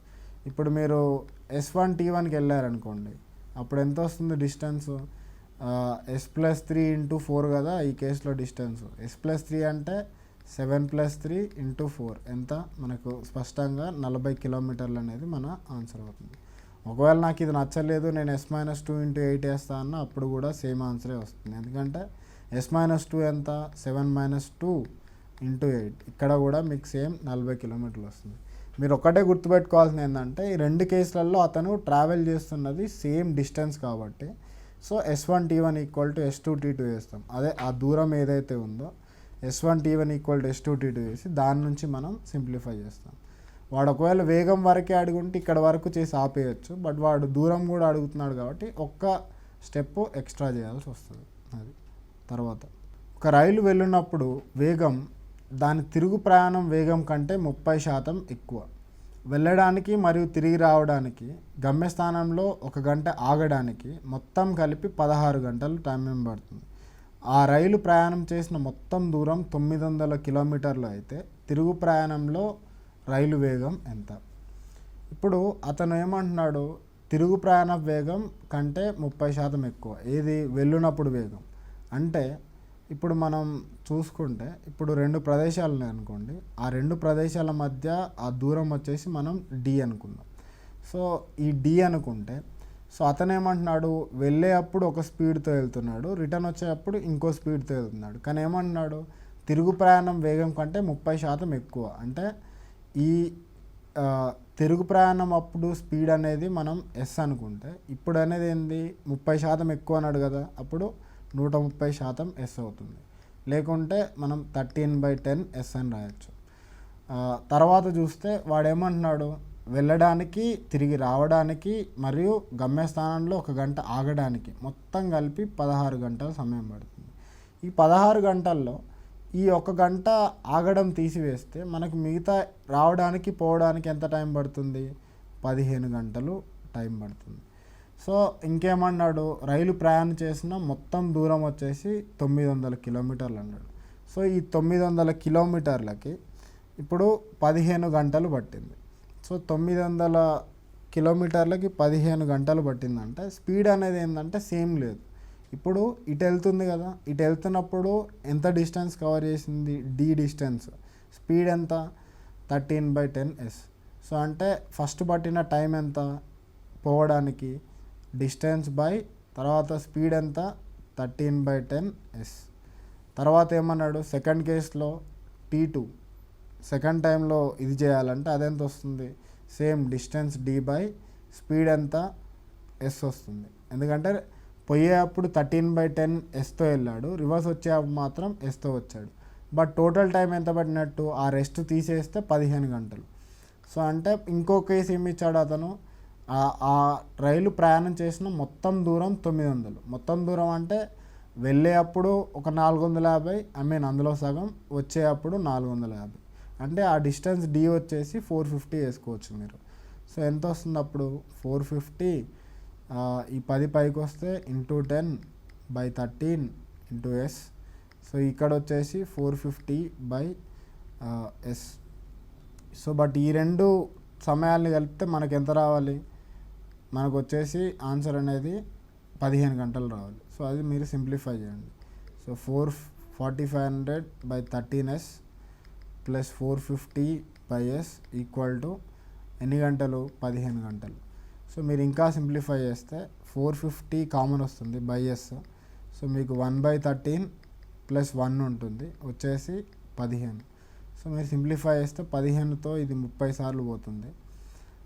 ఇప్పుడు మీరు S1T1కి వెళ్ళారనుకోండి, అప్పుడు ఎంత వస్తుంది డిస్టెన్స్ S+3 × 4 కదా ఈ కేసులో డిస్టెన్స్. S+3 అంటే 7+3 × 4 ఎంత మనకు స్పష్టంగా 40 కిలోమీటర్లు అనేది మన ఆన్సర్ అవుతుంది. ఒకవేళ నాకు ఇది నచ్చలేదు, నేను S-2 × 8 వేస్తా అన్న అప్పుడు కూడా సేమ్ ఆన్సరే వస్తుంది. ఎందుకంటే S-2 ఎంత 7-2 × 8, ఇక్కడ కూడా మీకు సేమ్ 40 కిలోమీటర్లు వస్తుంది. మీరు ఒక్కటే గుర్తుపెట్టుకోవాల్సింది ఏంటంటే ఈ 2 కేసులలో అతను ట్రావెల్ చేస్తున్నది సేమ్ డిస్టెన్స్ కాబట్టి సో S1T1 = S2T2 వేస్తాం. అదే ఆ దూరం ఏదైతే ఉందో S1T1 = S2T2 వేసి దాని నుంచి మనం సింప్లిఫై చేస్తాం. వాడు ఒకవేళ వేగం వరకే అడుగుంటే ఇక్కడ వరకు చేసి ఆపేయచ్చు, బట్ వాడు దూరం కూడా అడుగుతున్నాడు కాబట్టి ఒక్క స్టెప్ ఎక్స్ట్రా చేయాల్సి వస్తుంది. అది తర్వాత ఒక రైలు వెళ్ళినప్పుడు వేగం దాని తిరుగు ప్రయాణం వేగం కంటే 30% ఎక్కువ. వెళ్ళడానికి మరియు తిరిగి రావడానికి గమ్యస్థానంలో 1 గంట ఆగడానికి మొత్తం కలిపి 16 గంటలు టైం పడుతుంది. ఆ రైలు ప్రయాణం చేసిన మొత్తం దూరం 900 కిలోమీటర్లు అయితే తిరుగు ప్రయాణంలో రైలు వేగం ఎంత? ఇప్పుడు అతను ఏమంటున్నాడు తిరుగు ప్రయాణ వేగం కంటే 30% ఎక్కువ. ఏది వెళ్ళినప్పుడు వేగం అంటే ఇప్పుడు మనం చూసుకుంటే ఇప్పుడు 2 ప్రదేశాలు ఉన్నాయి అనుకోండి, ఆ 2 ప్రదేశాల మధ్య ఆ దూరం వచ్చేసి మనం D అనుకుందాం. సో ఈ D అనుకుంటే సో అతను ఏమంటున్నాడు వెళ్ళే అప్పుడు ఒక స్పీడ్తో వెళ్తున్నాడు, రిటర్న్ వచ్చేటప్పుడు ఇంకో స్పీడ్తో వెళ్తున్నాడు. కానీ ఏమంటున్నాడు తిరుగు ప్రయాణం వేగం కంటే 30% ఎక్కువ. అంటే ఈ తిరుగు ప్రయాణం అప్పుడు స్పీడ్ అనేది మనం S అనుకుంటే ఇప్పుడు అనేది ఏంది 30% ఎక్కువ అన్నాడు కదా, అప్పుడు 130% S అవుతుంది. లేకుంటే మనం 13/10 S అని రాయొచ్చు. తర్వాత చూస్తే వాడేమంటున్నాడు వెళ్ళడానికి తిరిగి రావడానికి మరియు గమ్యస్థానంలో 1 గంట ఆగడానికి మొత్తం కలిపి 16 గంటల సమయం పడుతుంది. ఈ 16 గంటల్లో ఈ 1 గంట ఆగడం తీసివేస్తే మనకు మిగతా రావడానికి పోవడానికి ఎంత టైం పడుతుంది 15 గంటలు టైం పడుతుంది. సో ఇంకేమన్నాడు రైలు ప్రయాణం చేసిన మొత్తం దూరం వచ్చేసి 900 కిలోమీటర్లు అన్నాడు. సో ఈ 900 కిలోమీటర్లకి ఇప్పుడు 15 గంటలు పట్టింది. సో 900 కిలోమీటర్లకి 15 గంటలు పట్టిందంటే స్పీడ్ అనేది ఏంటంటే సేమ్ లేదు. ఇప్పుడు ఇటు వెళ్తుంది కదా, ఇటు వెళ్తున్నప్పుడు ఎంత డిస్టెన్స్ కవర్ చేసింది D డిస్టెన్స్, స్పీడ్ ఎంత 13/10 S. సో అంటే ఫస్ట్ పట్టిన టైం ఎంత పోవడానికి డిస్టెన్స్ బై తర్వాత స్పీడ్ ఎంత 13/10 S. తర్వాత ఏమన్నాడు సెకండ్ కేసులో T2 సెకండ్ టైంలో ఇది చేయాలంటే అదెంత వస్తుంది same distance D by speed ఎంత S వస్తుంది. ఎందుకంటే పోయేటప్పుడు 13/10 Sతో వెళ్ళాడు, రివర్స్ వచ్చేటప్పుడు మాత్రం Sతో వచ్చాడు. బట్ టోటల్ టైం ఎంత పడినట్టు ఆ రెస్ట్ తీసేస్తే 15 గంటలు. సో అంటే ఇంకో కేసు ఏమి ఇచ్చాడు అతను ఆ రైలు ప్రయాణం చేసిన మొత్తం దూరం 900. మొత్తం దూరం అంటే వెళ్ళేటప్పుడు ఒక 450 అందులో సగం, వచ్చేటప్పుడు 450. అంటే ఆ డిస్టెన్స్ D వచ్చేసి 450 వేసుకోవచ్చు మీరు. సో ఎంత వస్తుంది అప్పుడు 450 ఈ 10 పైకి వస్తే × 10/13 × S. సో ఇక్కడ వచ్చేసి 450/S. సో బట్ ఈ 2 సమయాల్ని కలిపితే మనకు ఎంత రావాలి, మనకు వచ్చేసి ఆన్సర్ అనేది 15 గంటలు రావాలి. సో అది మీరు సింప్లిఫై చేయండి. So 4500/13S + 450 by S equal to ఎన్ని గంటలు, 15 గంటలు. సో మీరు ఇంకా సింప్లిఫై చేస్తే 450 కామన్ వస్తుంది బై ఎస్. సో మీకు 1/13 ప్లస్ 1 ఉంటుంది వచ్చేసి 15. సో మీరు సింప్లిఫై చేస్తే 15తో ఇది 30 సార్లు పోతుంది.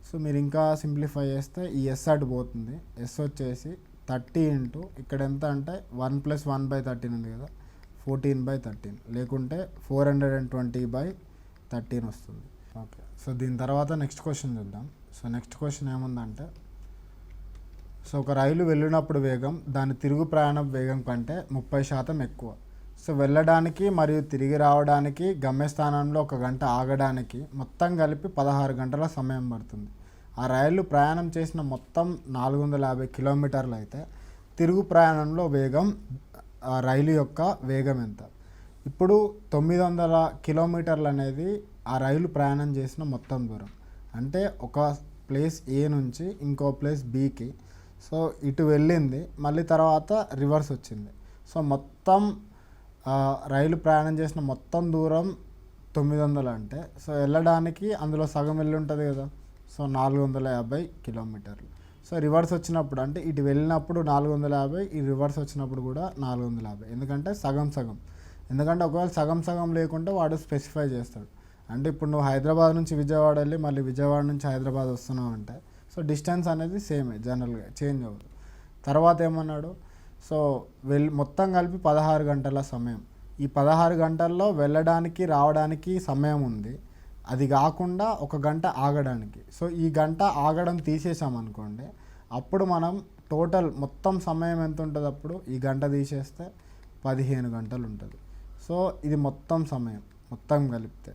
సో మీరు ఇంకా సింప్లిఫై చేస్తే ఈ ఎస్ అటు పోతుంది. ఎస్ వచ్చేసి 30 ఇంటూ ఇక్కడ ఎంత అంటే 1 + 1/13 ఉంది కదా, 14/13, లేకుంటే 420/13 వస్తుంది. ఓకే, సో దీని తర్వాత నెక్స్ట్ క్వశ్చన్ చూద్దాం. సో నెక్స్ట్ క్వశ్చన్ ఏముందంటే, సో ఒక రైలు వెళ్ళినప్పుడు వేగం దాని తిరుగు ప్రయాణ వేగం కంటే 30% ఎక్కువ. సో వెళ్ళడానికి మరియు తిరిగి రావడానికి గమ్యస్థానంలో 1 గంట ఆగడానికి మొత్తం కలిపి 16 గంటల సమయం పడుతుంది. ఆ రైలు ప్రయాణం చేసిన మొత్తం 450 కిలోమీటర్లు అయితే తిరుగు ప్రయాణంలో వేగం, ఆ రైలు యొక్క వేగం ఎంత? ఇప్పుడు 900 కిలోమీటర్లు అనేది ఆ రైలు ప్రయాణం చేసిన మొత్తం దూరం. అంటే ఒక ప్లేస్ ఏ నుంచి ఇంకో ప్లేస్ బికి సో ఇటు వెళ్ళింది, మళ్ళీ తర్వాత రివర్స్ వచ్చింది. సో మొత్తం రైలు ప్రయాణం చేసిన మొత్తం దూరం 900 అంటే, సో వెళ్ళడానికి అందులో సగం వెళ్ళి ఉంటుంది కదా, సో 450 కిలోమీటర్లు. సో రివర్స్ వచ్చినప్పుడు అంటే ఇటు వెళ్ళినప్పుడు 450, ఈ రివర్స్ వచ్చినప్పుడు కూడా 450, ఎందుకంటే సగం సగం. ఎందుకంటే ఒకవేళ సగం సగం లేకుంటే వాడు స్పెసిఫై చేస్తాడు. అంటే ఇప్పుడు నువ్వు హైదరాబాద్ నుంచి విజయవాడ వెళ్ళి మళ్ళీ విజయవాడ నుంచి హైదరాబాద్ వస్తున్నావు అంటే సో డిస్టెన్స్ అనేది సేమే, జనరల్గా చేంజ్ అవ్వదు. తర్వాత ఏమన్నాడు, సో మొత్తం కలిపి 16 గంటల సమయం. ఈ 16 గంటల్లో వెళ్ళడానికి రావడానికి సమయం ఉంది, అది కాకుండా 1 గంట ఆగడానికి. సో ఈ గంట ఆగడం తీసేసామనుకోండి, అప్పుడు మనం టోటల్ మొత్తం సమయం ఎంత ఉంటుంది, అప్పుడు ఈ గంట తీసేస్తే 15 గంటలు ఉంటుంది. సో ఇది మొత్తం సమయం మొత్తం కలిపితే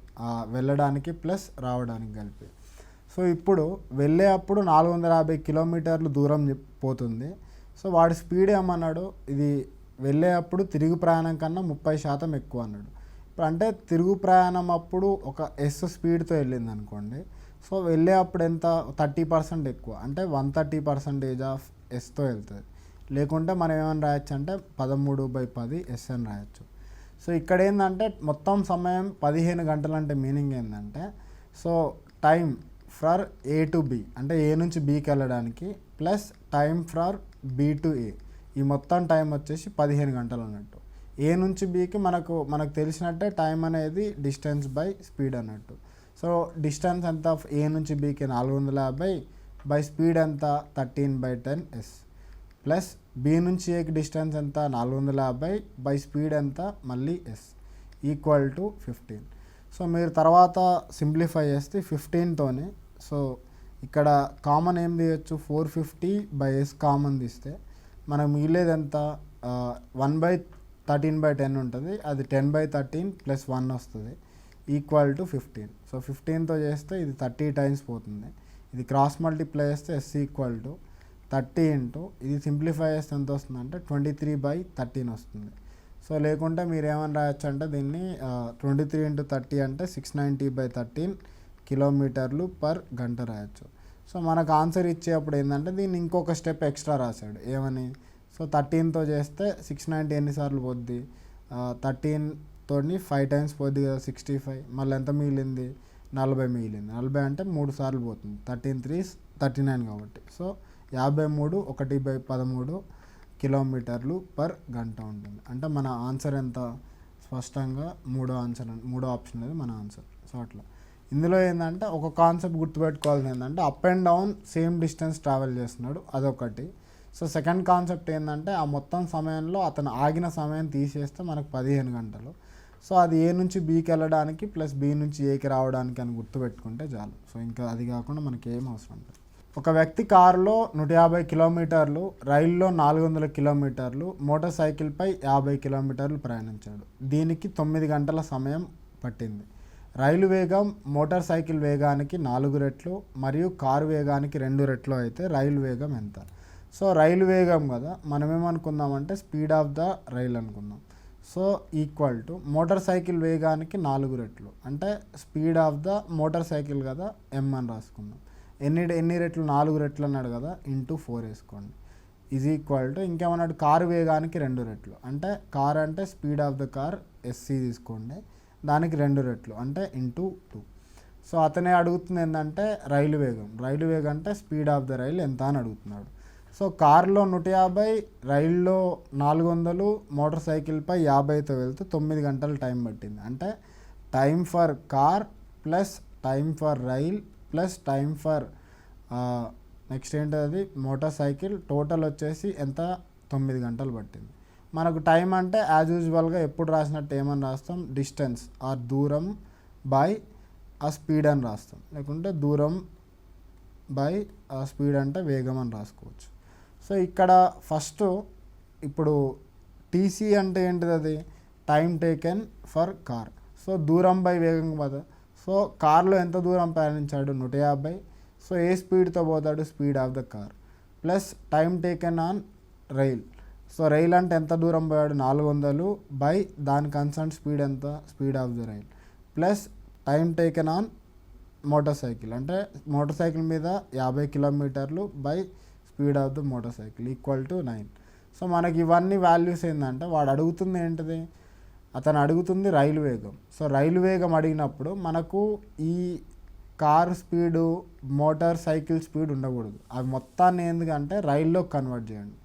వెళ్ళడానికి ప్లస్ రావడానికి కలిపి. సో ఇప్పుడు వెళ్ళే అప్పుడు 450 కిలోమీటర్లు దూరం పోతుంది. సో వాడి స్పీడ్ ఏమన్నాడు, ఇది వెళ్ళే అప్పుడు తిరుగు ప్రయాణం కన్నా 30% ఎక్కువ అన్నాడు. ఇప్పుడు అంటే తిరుగు ప్రయాణం అప్పుడు ఒక ఎస్ స్పీడ్తో వెళ్ళింది అనుకోండి, సో వెళ్ళే అప్పుడు ఎంత 30% ఎక్కువ, అంటే 130% ఆఫ్ ఎస్తో వెళ్తుంది. లేకుంటే మనం ఏమని రాయొచ్చు అంటే 13/10 ఎస్ అని రాయొచ్చు. సో ఇక్కడ ఏంటంటే మొత్తం సమయం 15 గంటలు. అంటే మీనింగ్ ఏంటంటే, so time from A to B, అంటే ఏ నుంచి బీకి వెళ్ళడానికి, plus time from B to A, ఈ మొత్తం టైం వచ్చేసి 15 గంటలు అన్నట్టు. ఏ నుంచి బీకి మనకు తెలిసినట్టే టైం అనేది డిస్టెన్స్ బై స్పీడ్ అన్నట్టు. సో డిస్టెన్స్ ఎంత, ఏ నుంచి బీకి 450 బై స్పీడ్ ఎంత 13/10 ఎస్, ప్లస్ బి నుంచి ఏకి డిస్టెన్స్ ఎంత 450 బై స్పీడ్ ఎంత మళ్ళీ ఎస్, ఈక్వల్ టు 15. సో మీరు తర్వాత సింప్లిఫై చేస్తే 15తోనే, సో ఇక్కడ కామన్ ఏం తీయచ్చు, 450/s కామన్ తీస్తే మనకు మిగిలేది ఎంత 1/13/10 ఉంటుంది, అది 10/13 + 1 వస్తుంది, ఈక్వల్ టు 15. సో 15తో చేస్తే ఇది 30 టైమ్స్ పోతుంది. ఇది క్రాస్ మల్టిప్లై చేస్తే ఎస్ ఈక్వల్ టు 30 ఇంటూ ఇది సింప్లిఫై చేస్తే ఎంత వస్తుంది అంటే 23/13 వస్తుంది. సో లేకుంటే మీరు ఏమని రాయొచ్చు అంటే దీన్ని 23 × 30 అంటే 690/13 కిలోమీటర్లు పర్ గంట రాయొచ్చు. సో మనకు ఆన్సర్ ఇచ్చేటప్పుడు ఏంటంటే దీన్ని ఇంకొక స్టెప్ ఎక్స్ట్రా రాశాడు, ఏమని, సో 13తో చేస్తే 690 ఎన్నిసార్లు పోద్ది, 13తో 5 టైమ్స్ పోద్ది కదా 65, మళ్ళీ ఎంత మిగిలింది 40 మిగిలింది. 40 అంటే 3 సార్లు పోతుంది, 13 3 39 కాబట్టి. సో 53 1/13 కిలోమీటర్లు పర్ గంట ఉంటుంది. అంటే మన ఆన్సర్ ఎంత, స్పష్టంగా మూడో ఆప్షన్ అనేది మన ఆన్సర్. సో అట్లా ఇందులో ఏంటంటే ఒక కాన్సెప్ట్ గుర్తుపెట్టుకోవాల్సింది ఏంటంటే up and down same distance travel చేస్తున్నాడు, అదొకటి. సో సెకండ్ కాన్సెప్ట్ ఏంటంటే ఆ మొత్తం సమయంలో అతను ఆగిన సమయం తీసేస్తే మనకు 15 గంటలు. సో అది ఏ నుంచి బీకి వెళ్ళడానికి ప్లస్ బి నుంచి ఏకి రావడానికి అని గుర్తుపెట్టుకుంటే చాలు. సో ఇంకా అది కాకుండా మనకి ఏం అవసరం ఉంటుంది. ఒక వ్యక్తి కారులో 150 కిలోమీటర్లు, రైల్లో 400 కిలోమీటర్లు, మోటార్ సైకిల్పై 50 కిలోమీటర్లు ప్రయాణించాడు. దీనికి 9 గంటల సమయం పట్టింది. రైలు వేగం మోటార్ సైకిల్ వేగానికి 4 రెట్లు మరియు కారు వేగానికి 2 రెట్లు అయితే రైలు వేగం ఎంత? సో రైలు వేగం కదా, మనం ఏమనుకుందామంటే స్పీడ్ ఆఫ్ ద రైల్ అనుకుందాం. So equal to motor cycle వేగానికి 4 రెట్లు అంటే speed of the motorcycle కదా, ఎం అని రాసుకుందాం. ఎన్ని రెట్లు, 4 రెట్లు అన్నాడు కదా, ఇంటూ 4 వేసుకోండి, ఈజ్ ఈక్వల్ టు ఇంకేమన్నాడు కారు వేగానికి 2 రెట్లు అంటే కార్ అంటే speed of the car SC తీసుకోండి, దానికి 2 రెట్లు అంటే ఇంటూ 2. సో అతనే అడుగుతుంది ఏంటంటే రైలు వేగం అంటే స్పీడ్ ఆఫ్ ద రైల్ ఎంత అని అడుగుతున్నాడు. సో కార్లో 150, రైల్లో 400, మోటార్ సైకిల్పై 50తో వెళ్తూ 9 గంటలు టైం పట్టింది. అంటే time for car plus time for rail plus time for next ఏంటది మోటార్ సైకిల్ టోటల్ వచ్చేసి ఎంత 9 గంటలు పట్టింది. మనకు టైం అంటే యాజ్ యూజువల్గా ఎప్పుడు రాసినట్టు ఏమని రాస్తాం, డిస్టెన్స్ ఆర్ దూరం బై ఆ స్పీడ్ అని రాస్తాం, లేకుంటే దూరం బై ఆ స్పీడ్ అంటే వేగం అని రాసుకోవచ్చు. సో ఇక్కడ ఫస్ట్ ఇప్పుడు టీసీ అంటే ఏంటిది, అది time taken for car. So దూరం బై వేగం కదా. సో కార్లో ఎంత దూరం ప్రయాణించాడు 150. సో ఏ స్పీడ్తో పోతాడు, speed of the car plus time taken on rail. So rail అంటే ఎంత దూరం పోయాడు 400 బై దాని కన్సర్న్ స్పీడ్ ఎంత, speed of the rail plus time taken on motor cycle అంటే మోటార్ సైకిల్ మీద 50 కిలోమీటర్లు by speed of the motor cycle equal to 9. So మనకి ఇవన్నీ వాల్యూస్ ఏంటంటే వాడు అడుగుతుంది ఏంటిది, అతను అడుగుతుంది రైలు వేగం. సో రైలు వేగం అడిగినప్పుడు మనకు ఈ car speed motor cycle speed ఉండకూడదు. అవి మొత్తాన్ని ఎందుకంటే రైల్లోకి కన్వర్ట్ చేయండి.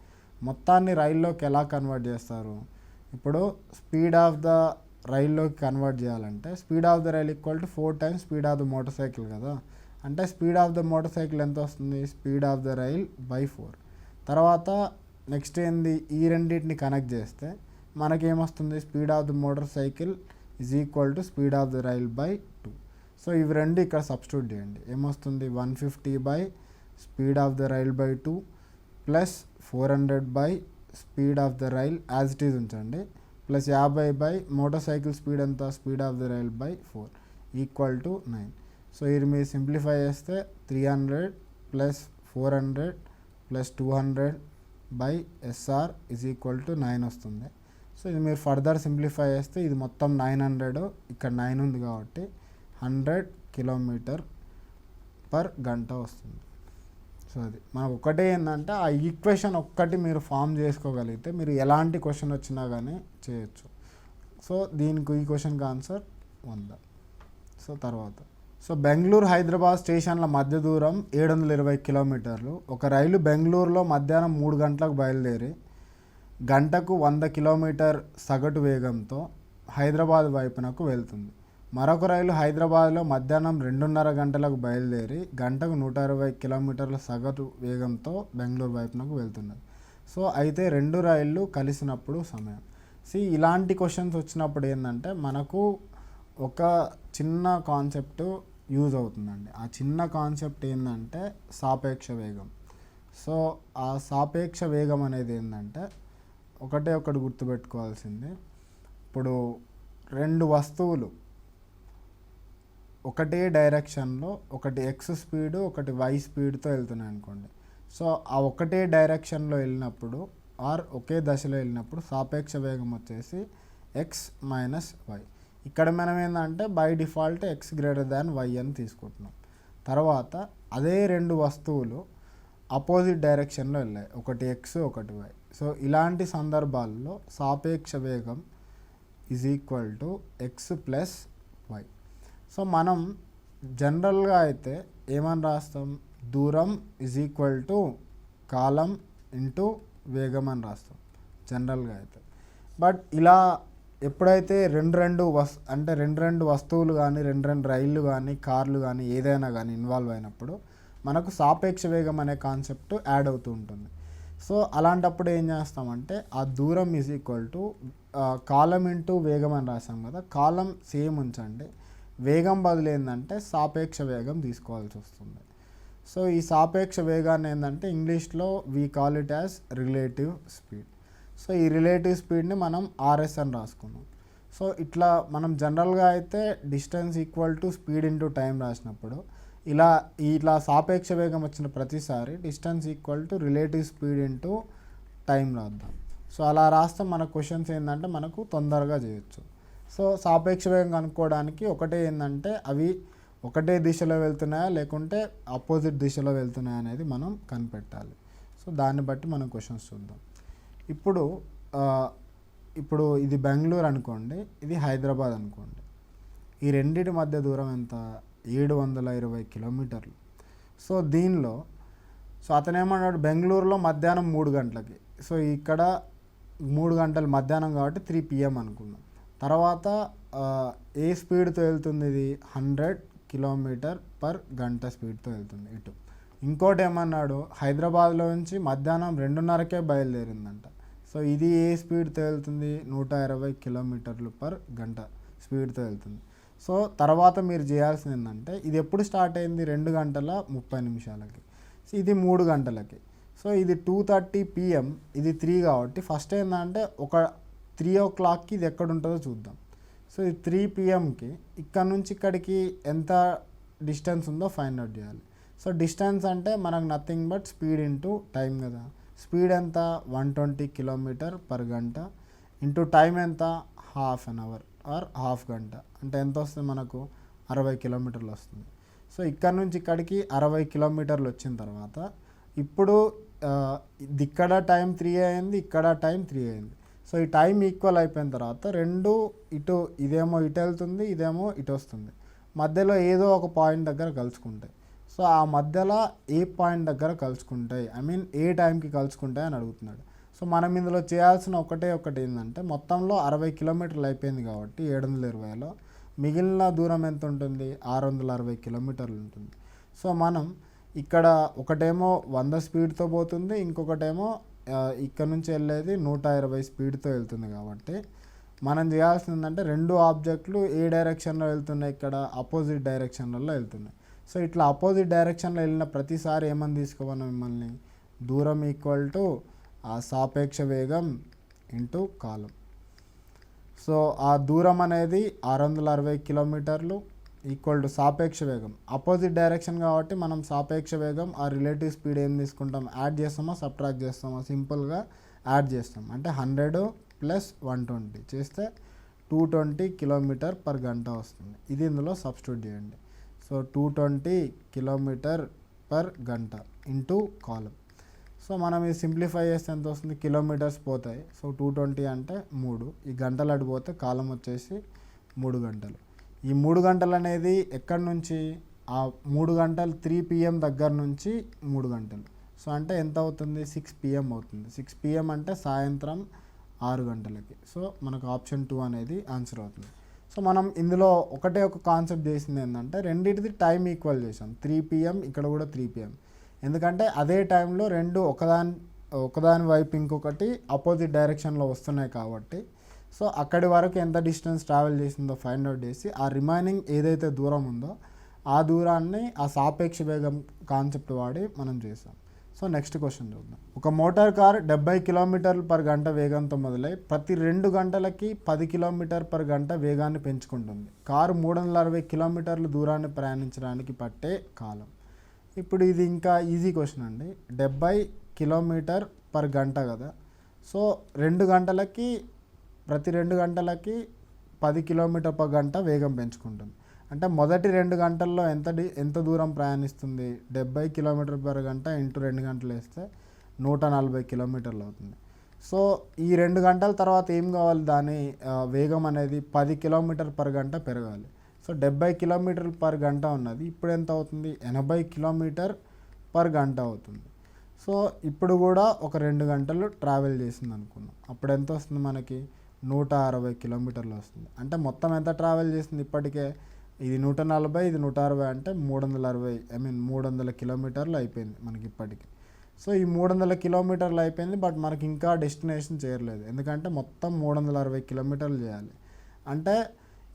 మొత్తాన్ని రైల్లోకి ఎలా కన్వర్ట్ చేస్తారు, ఇప్పుడు స్పీడ్ ఆఫ్ ద రైల్లోకి కన్వర్ట్ చేయాలంటే speed of the rail equal to 4 times speed of the motorcycle కదా. అంటే speed of the motorcycle ఎంత వస్తుంది, speed of the rail by 4. తర్వాత నెక్స్ట్ ఏంది, ఈ రెండింటిని కనెక్ట్ చేస్తే మనకేమొస్తుంది, speed of the motorcycle is equal to speed of the rail by 2. So ఇవి రెండు ఇక్కడ సబ్స్టిట్యూట్ చేయండి, ఏమొస్తుంది 150 by speed of the rail by 2 plus 400 by speed of the rail as it is ఉంచండి plus 50 by motorcycle speed ఎంత, speed of the rail by 4 equal to 9. So ఇది మీరు simplify చేస్తే 300 plus 400 plus 200 by SR is equal to 9 వస్తుంది. So ఇది మీరు further simplify చేస్తే ఇది మొత్తం 900, ఇక్కడ 9 ఉంది కాబట్టి 100 కిలోమీటర్ పర్ గంట వస్తుంది. సో అది మనకు ఒకటే ఏంటంటే ఆ ఈక్వేషన్ ఒక్కటి మీరు ఫామ్ చేసుకోగలిగితే మీరు ఎలాంటి క్వశ్చన్ వచ్చినా కానీ చేయొచ్చు. సో దీనికి ఈ క్వశ్చన్కి ఆన్సర్ 100. సో తర్వాత బెంగళూరు హైదరాబాద్ స్టేషన్ల మధ్య దూరం 720 కిలోమీటర్లు. ఒక రైలు బెంగళూరులో మధ్యాహ్నం 3 గంటలకు బయలుదేరి గంటకు 100 కిలోమీటర్ సగటు వేగంతో హైదరాబాద్ వైపునకు వెళ్తుంది. మరొక రైలు హైదరాబాద్లో మధ్యాహ్నం 2:30 గంటలకు బయలుదేరి గంటకు 120 కిలోమీటర్ల సగటు వేగంతో బెంగళూరు వైపునకు వెళ్తున్నది. సో అయితే రెండు రైళ్ళు కలిసినప్పుడు సమయం. ఇలాంటి క్వశ్చన్స్ వచ్చినప్పుడు ఏంటంటే మనకు ఒక చిన్న కాన్సెప్ట్ యూజ్ అవుతుందండి. ఆ చిన్న కాన్సెప్ట్ ఏంటంటే సాపేక్ష వేగం. సో ఆ సాపేక్ష వేగం అనేది ఏంటంటే ఒకటి గుర్తుపెట్టుకోవాల్సింది, ఇప్పుడు రెండు వస్తువులు ఒకటే డైరెక్షన్లో, ఒకటి ఎక్స్ స్పీడు ఒకటి వై స్పీడ్తో వెళ్తున్నాయి అనుకోండి. సో ఆ ఒకటే డైరెక్షన్లో వెళ్ళినప్పుడు ఆర్ ఒకే దశలో వెళ్ళినప్పుడు సాపేక్ష వేగం వచ్చేసి ఎక్స్ మైనస్ వై. ఇక్కడ మనం ఏంటంటే by default X greater than Y అని తీసుకుంటున్నాం. తర్వాత అదే రెండు వస్తువులు అపోజిట్ డైరెక్షన్లో వెళ్ళాయి, ఒకటి ఎక్స్ ఒకటి వై. సో ఇలాంటి సందర్భాల్లో సాపేక్ష వేగం is equal to X plus Y. So మనం జనరల్గా అయితే ఏమని రాస్తాం, దూరం ఈజ్ ఈక్వల్ టు కాలం ఇంటూ వేగం అని రాస్తాం జనరల్గా అయితే. బట్ ఇలా ఎప్పుడైతే రెండు వస్తువులు కానీ రెండు రైళ్ళు కానీ కార్లు కానీ ఏదైనా కానీ ఇన్వాల్వ్ అయినప్పుడు మనకు సాపేక్ష వేగం అనే కాన్సెప్ట్ యాడ్ అవుతూ ఉంటుంది. సో అలాంటప్పుడు ఏం చేస్తామంటే ఆ దూరం ఈజ్ ఈక్వల్ టు కాలం ఇంటూ వేగం అని రాసాం కదా, కాలం సేమ్ ఉంచండి, వేగం బదులు ఏంటంటే సాపేక్ష వేగం తీసుకోవాల్సి వస్తుంది. సో ఈ సాపేక్ష వేగాన్ని ఏంటంటే ఇంగ్లీష్లో we call it as relative speed. So ఈ రిలేటివ్ స్పీడ్ని మనం ఆర్ఎస్ అని రాసుకున్నాం. సో ఇట్లా మనం జనరల్గా అయితే distance equal to speed into time రాసినప్పుడు ఇట్లా సాపేక్ష వేగం వచ్చిన ప్రతిసారి distance equal to relative speed into time రాద్దాం. సో అలా రాస్తే మన క్వశ్చన్స్ ఏంటంటే మనకు తొందరగా చేయొచ్చు. సో సాపేక్ష వేగం కనుక్కోవడానికి ఒకటే ఏంటంటే అవి ఒకటే దిశలో వెళ్తున్నాయా లేకుంటే అపోజిట్ దిశలో వెళ్తున్నాయా అనేది మనం కనిపెట్టాలి. సో దాన్ని బట్టి మనం క్వశ్చన్స్ చూద్దాం. ఇప్పుడు ఇది బెంగళూరు అనుకోండి, ఇది హైదరాబాద్ అనుకోండి. ఈ రెండింటి మధ్య దూరం ఎంత, 720 కిలోమీటర్లు. సో దీనిలో అతను ఏమన్నాడు, బెంగళూరులో మధ్యాహ్నం 3 గంటలకి. సో ఇక్కడ 3 గంటలు మధ్యాహ్నం కాబట్టి 3 PM అనుకుందాం. తర్వాత ఏ స్పీడ్తో వెళ్తుంది ఇది, 100 km/గంట స్పీడ్తో వెళ్తుంది ఇటు. ఇంకోటి ఏమన్నాడు, హైదరాబాద్లో నుంచి మధ్యాహ్నం 2:30కే బయలుదేరిందంట. సో ఇది ఏ స్పీడ్తో వెళ్తుంది, 120 km/గంట స్పీడ్తో వెళ్తుంది. సో తర్వాత మీరు చేయాల్సింది ఏంటంటే, ఇది ఎప్పుడు స్టార్ట్ అయింది, 2:30 సో ఇది 3 గంటలకి. సో ఇది 2:30 PM, ఇది 3 కాబట్టి ఫస్ట్ ఏంటంటే ఒక 3 o'clockకి ఇది ఎక్కడ ఉంటుందో చూద్దాం. సో ఇది 3 PMకి ఇక్కడ నుంచి ఇక్కడికి ఎంత డిస్టెన్స్ ఉందో ఫైండ్ అవుట్ చేయాలి. సో డిస్టెన్స్ అంటే మనకు nothing but speed into time కదా. స్పీడ్ ఎంత, 120 km/గంట ఇంటూ టైం ఎంత, ½ an hour ఆర్ ½ గంట. అంటే ఎంత వస్తుంది మనకు, 60 కిలోమీటర్లు వస్తుంది. సో ఇక్కడ నుంచి ఇక్కడికి 60 కిలోమీటర్లు వచ్చిన తర్వాత ఇప్పుడు ఇక్కడ టైం 3 అయింది, ఇక్కడ టైం 3 అయింది. సో ఈ టైం ఈక్వల్ అయిపోయిన తర్వాత రెండు ఇటు, ఇదేమో ఇటు వెళ్తుంది, ఇదేమో ఇటు వస్తుంది. మధ్యలో ఏదో ఒక పాయింట్ దగ్గర కలుసుకుంటాయి. సో ఆ మధ్యలో ఏ పాయింట్ దగ్గర కలుసుకుంటాయి, ఏ టైంకి కలుసుకుంటాయి అని అడుగుతున్నాడు. సో మనం ఇందులో చేయాల్సిన ఒకటి ఏంటంటే, మొత్తంలో 60 కిలోమీటర్లు అయిపోయింది కాబట్టి 720లో మిగిలిన దూరం ఎంత ఉంటుంది, 660 కిలోమీటర్లు ఉంటుంది. సో మనం ఇక్కడ ఒకటేమో 100 స్పీడ్తో పోతుంది, ఇంకొకటేమో ఇక్కడ నుంచి వెళ్ళేది 120 స్పీడ్తో వెళ్తుంది. కాబట్టి మనం చేయాల్సింది ఏంటంటే, రెండు ఆబ్జెక్టులు ఏ డైరెక్షన్లో వెళ్తున్నాయి, ఇక్కడ అపోజిట్ డైరెక్షన్లలో వెళ్తున్నాయి. సో ఇట్లా అపోజిట్ డైరెక్షన్లో వెళ్ళిన ప్రతిసారి ఏమని తీసుకోవాలి మిమ్మల్ని, దూరం ఈక్వల్ టు ఆ సాపేక్ష వేగం ఇంటూ కాలం. సో ఆ దూరం అనేది 660 కిలోమీటర్లు ఈక్వల్ టు సాపేక్ష వేగం. అపోజిట్ డైరెక్షన్ కాబట్టి మనం సాపేక్ష వేగం ఆ రిలేటివ్ స్పీడ్ ఏం తీసుకుంటాం, యాడ్ చేస్తామా సబ్ట్రాక్ట్ చేస్తామా, సింపుల్గా యాడ్ చేస్తాం. అంటే 100 + 120 చేస్తే 220 km/గంట వస్తుంది. ఇది ఇందులో సబ్స్టిట్యూట్ చేయండి. సో 220 km/గంట ఇంటూ కాలం. సో మనం ఇది సింప్లిఫై చేస్తే ఎంత వస్తుంది, కిలోమీటర్స్ పోతాయి. సో 220 అంటే 3, ఈ గంటలు అడిపోతే కాలం వచ్చేసి 3 గంటలు. ఈ 3 గంటలు అనేది ఎక్కడి నుంచి, ఆ 3 గంటలు 3 PM దగ్గర నుంచి 3 గంటలు. సో అంటే ఎంత అవుతుంది, 6 PM అవుతుంది. 6 PM అంటే సాయంత్రం 6 గంటలకి. సో మనకు ఆప్షన్ 2 అనేది ఆన్సర్ అవుతుంది. సో మనం ఇందులో ఒక కాన్సెప్ట్ చేసింది ఏంటంటే, రెండింటిది టైం ఈక్వల్ చేసాం. 3 PM, ఇక్కడ కూడా 3 PM. ఎందుకంటే అదే టైంలో రెండు ఒకదాని వైపు ఇంకొకటి అపోజిట్ డైరెక్షన్లో వస్తున్నాయి కాబట్టి, సో అక్కడి వరకు ఎంత డిస్టెన్స్ ట్రావెల్ చేసిందో ఫైండ్ అవుట్ చేసి, ఆ రిమైనింగ్ ఏదైతే దూరం ఉందో ఆ దూరాన్ని ఆ సాపేక్ష వేగం కాన్సెప్ట్ వాడి మనం చేసాం. సో నెక్స్ట్ క్వశ్చన్ చూద్దాం. ఒక మోటార్ కార్ 70 km/గంట వేగంతో మొదలై ప్రతి 2 గంటలకి 10 km/గంట వేగాన్ని పెంచుకుంటుంది. కారు 360 కిలోమీటర్ల దూరాన్ని ప్రయాణించడానికి పట్టే కాలం. ఇప్పుడు ఇది ఇంకా ఈజీ క్వశ్చన్ అండి. 70 km/గంట కదా. సో ప్రతి 2 గంటలకి 10 km/గంట వేగం పెంచుకుంటుంది. అంటే మొదటి 2 గంటల్లో ఎంత దూరం ప్రయాణిస్తుంది, 70 km/గంట ఇంటూ 2 గంటలు వేస్తే 140 కిలోమీటర్లు అవుతుంది. సో ఈ 2 గంటల తర్వాత ఏం కావాలి, దాని వేగం అనేది 10 km/గంట పెరగాలి. సో 70 km/గంట ఉన్నది, ఇప్పుడు ఎంత అవుతుంది, 80 km/గంట అవుతుంది. సో ఇప్పుడు కూడా ఒక 2 గంటలు ట్రావెల్ చేసింది అనుకుందాం. అప్పుడు ఎంత వస్తుంది మనకి, 160 కిలోమీటర్లు వస్తుంది. అంటే మొత్తం ఎంత ట్రావెల్ చేసింది ఇప్పటికే, ఇది 140, ఇది 160 అంటే 300 కిలోమీటర్లు అయిపోయింది మనకి ఇప్పటికి. సో ఈ 300 కిలోమీటర్లు అయిపోయింది, బట్ మనకి ఇంకా డెస్టినేషన్ చేరలేదు. ఎందుకంటే మొత్తం 360 కిలోమీటర్లు చేయాలి. అంటే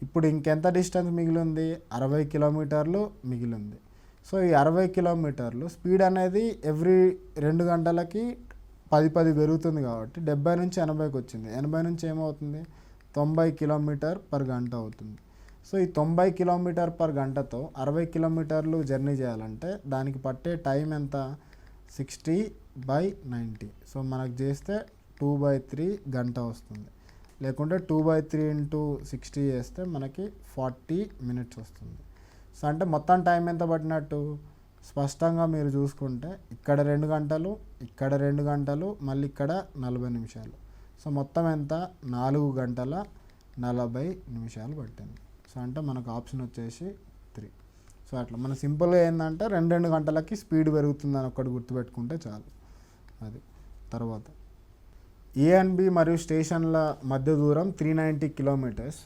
ఇప్పుడు ఇంకెంత డిస్టెన్స్ మిగిలింది, 60 కిలోమీటర్లు మిగిలింది. సో ఈ 60 కిలోమీటర్లు స్పీడ్ అనేది ఎవ్రీ 2 గంటలకి 10 పెరుగుతుంది కాబట్టి 70 నుంచి 80కి వచ్చింది. 80 నుంచి ఏమవుతుంది, 90 km/గంట అవుతుంది. సో ఈ 90 km/గంటతో 60 కిలోమీటర్లు జర్నీ చేయాలంటే దానికి పట్టే టైం ఎంత, 60/90. సో మనకు చేస్తే 2/3 గంట వస్తుంది. లేకుంటే 2/3 × 60 చేస్తే మనకి 40 minutes వస్తుంది. సో అంటే మొత్తం టైం ఎంత పట్టినట్టు, స్పష్టంగా మీరు చూసుకుంటే ఇక్కడ 2 గంటలు, ఇక్కడ 2 గంటలు, మళ్ళీ ఇక్కడ 40 నిమిషాలు. సో మొత్తం ఎంత, 4 గంటల 40 నిమిషాలు పట్టింది. సో అంటే మనకు ఆప్షన్ వచ్చేసి 3. సో అట్లా మన సింపుల్గా ఏంటంటే 2 గంటలకి స్పీడ్ పెరుగుతుందని ఒక్కటి గుర్తుపెట్టుకుంటే చాలు. అది తర్వాత ఏ అండ్ బి మరియు స్టేషన్ల మధ్య దూరం 390 కిలోమీటర్స్.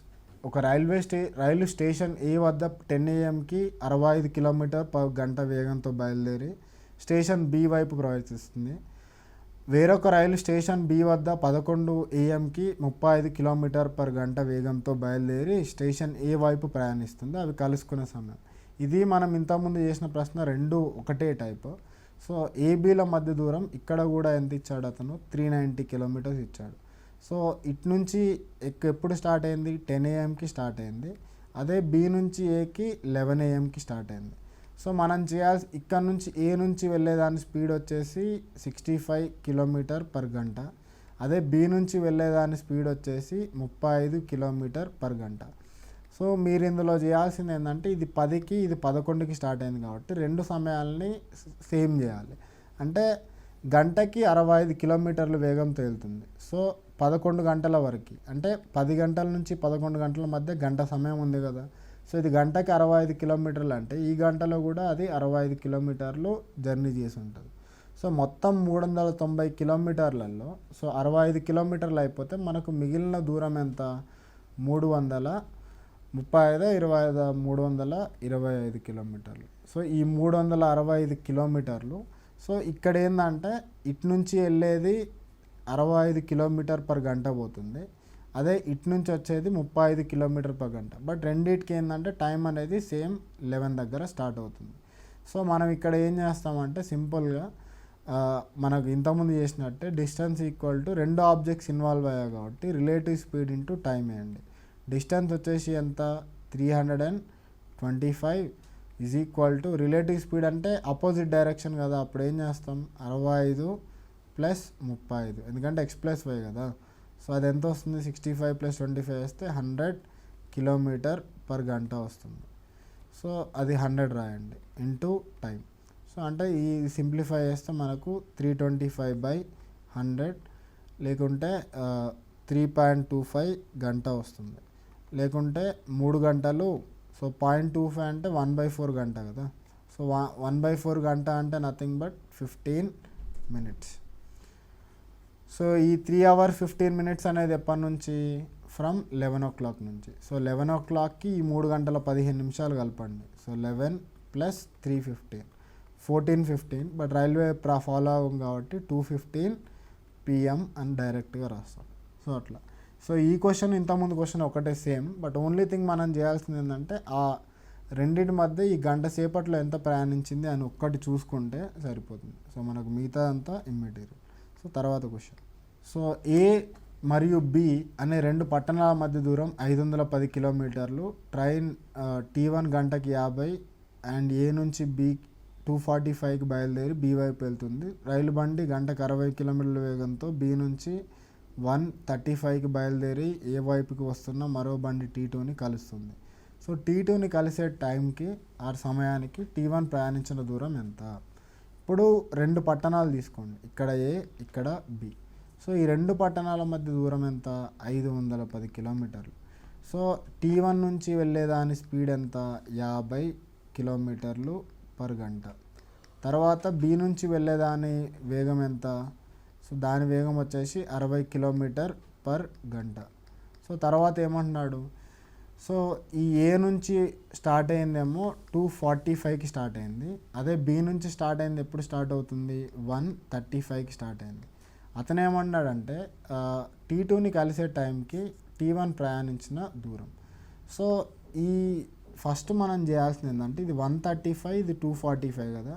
ఒక రైలు స్టేషన్ ఏ వద్ద 10 AM-కి 65 km/గంట వేగంతో బయలుదేరి స్టేషన్ బి వైపు ప్రవేశిస్తుంది. వేరొక రైలు స్టేషన్ బి వద్ద 11 AM-కి 35 km/గంట వేగంతో బయలుదేరి స్టేషన్ ఏ వైపు ప్రయాణిస్తుంది. అవి కలుసుకునే సమయం. ఇది మనం ఇంతకుముందు చేసిన ప్రశ్న రెండు ఒకటే టైప్. సో ఏబీల మధ్య దూరం ఇక్కడ కూడా ఎంత ఇచ్చాడు అతను, 390 కిలోమీటర్స్ ఇచ్చాడు. సో ఇటు నుంచి ఎప్పుడు స్టార్ట్ అయింది, 10 AM-కి స్టార్ట్ అయింది. అదే బి నుంచి ఏకి 11 AM-కి స్టార్ట్ అయింది. సో మనం చేయాల్సి ఇక్కడ నుంచి ఏ నుంచి వెళ్ళేదాని స్పీడ్ వచ్చేసి 65 km/గంట. అదే బి నుంచి వెళ్ళేదాని స్పీడ్ వచ్చేసి 35 km/గంట. సో మీరు ఇందులో చేయాల్సింది ఏంటంటే ఇది 10కి ఇది 11కి స్టార్ట్ అయింది కాబట్టి రెండు సమయాలని సేమ్ చేయాలి. అంటే గంటకి 65 కిలోమీటర్లు వేగంతో వెళ్తుంది. సో 11 గంటల వరకు, అంటే 10 గంటల నుంచి 11 గంటల మధ్య గంట సమయం ఉంది కదా. సో ఇది గంటకి 65 కిలోమీటర్లు అంటే ఈ గంటలో కూడా అది 65 కిలోమీటర్లు జర్నీ చేసి ఉంటుంది. సో మొత్తం 390 కిలోమీటర్లలో సో 65 కిలోమీటర్లు అయిపోతే మనకు మిగిలిన దూరం ఎంత, 325 కిలోమీటర్లు. సో ఈ 365 కిలోమీటర్లు. సో ఇక్కడ ఏంటంటే ఇటు నుంచి వెళ్ళేది 65 km/గంట పోతుంది. అదే ఇటు నుంచి వచ్చేది 35 km/గంట. బట్ రెండింటికి ఏంటంటే టైం అనేది సేమ్ 11 దగ్గర స్టార్ట్ అవుతుంది. సో మనం ఇక్కడ ఏం చేస్తామంటే సింపుల్గా మనకు ఇంతకుముందు చేసినట్టే డిస్టెన్స్ ఈక్వల్ టు రెండు ఆబ్జెక్ట్స్ ఇన్వాల్వ్ అయ్యాయి కాబట్టి రిలేటివ్ స్పీడ్ ఇంటూ టైం వేయండి. డిస్టెన్స్ వచ్చేసి ఎంత, 325 is equal to relative speed అంటే అపోజిట్ డైరెక్షన్ కదా. అప్పుడు ఏం చేస్తాం, 65 + 35 ఎందుకంటే x+y కదా. సో అది ఎంత వస్తుంది, 65 + 25 వేస్తే 100 km/గంట వస్తుంది. సో అది 100 రాయండి ఇంటూ టైం. సో అంటే ఈ సింప్లిఫై చేస్తే మనకు 325/100 లేకుంటే 3.25 గంట వస్తుంది. లేకుంటే 3 గంటలు, సో 0.25 అంటే 1/4 గంట కదా. సో 1/4 గంట అంటే నథింగ్ బట్ 15 minutes. సో ఈ 3 hours 15 minutes అనేది ఎప్పటి నుంచి, ఫ్రమ్ 11 o'clock నుంచి. సో 11 o'clockకి ఈ 3 గంటల 15 నిమిషాలు కలపండి. సో 11 + 3:15 14:15. బట్ రైల్వే ఫాలో అవ్వం కాబట్టి 2:15 PM అని డైరెక్ట్గా రాస్తాం. సో అట్లా. సో ఈ క్వశ్చన్ ఇంతకుముందు క్వశ్చన్ ఒకటే సేమ్. బట్ ఓన్లీ థింగ్ మనం చేయాల్సింది ఏంటంటే ఆ రెండింటి మధ్య ఈ గంట సేపట్లో ఎంత ప్రయాణించింది అని ఒక్కటి చూసుకుంటే సరిపోతుంది. సో మనకు మిగతా అంతా ఇమ్మెటీరియల్. సో తర్వాత క్వశ్చన్. సో ఏ మరియు బి అనే రెండు పట్టణాల మధ్య దూరం 510 కిలోమీటర్లు. ట్రైన్ T1 గంటకి 50 అండ్ ఏ నుంచి బి 245కి బయలుదేరి బి వైపు వెళ్తుంది. రైలు బండి గంటకు 60 కిలోమీటర్ల వేగంతో బి నుంచి 135కి బయలుదేరి ఏ వైపుకి వస్తున్న మరో బండి T2ని కలుస్తుంది. సో T2ని కలిసే టైంకి ఆ సమయానికి T1 ప్రయాణించిన దూరం ఎంత. ఇప్పుడు రెండు పట్టణాలు తీసుకోండి, ఇక్కడ ఏ ఇక్కడ బి. సో ఈ రెండు పట్టణాల మధ్య దూరం ఎంత, 510 కిలోమీటర్లు. సో T1 నుంచి వెళ్ళేదాని స్పీడ్ ఎంత, 50 km/గంట. తర్వాత బి నుంచి వెళ్ళేదాని వేగం ఎంత, సో దాని వేగం వచ్చేసి 60 km/గంట. సో తర్వాత ఏమంటున్నాడు, సో ఈ ఏ నుంచి స్టార్ట్ అయిందేమో 245కి స్టార్ట్ అయింది. అదే బి నుంచి స్టార్ట్ అయింది ఎప్పుడు స్టార్ట్ అవుతుంది, 135కి స్టార్ట్ అయింది. అతను ఏమన్నాడంటే T2ని కలిసే టైంకి T1 ప్రయాణించిన దూరం. సో ఈ ఫస్ట్ మనం చేయాల్సింది ఏంటంటే ఇది 135 ఇది 245 కదా.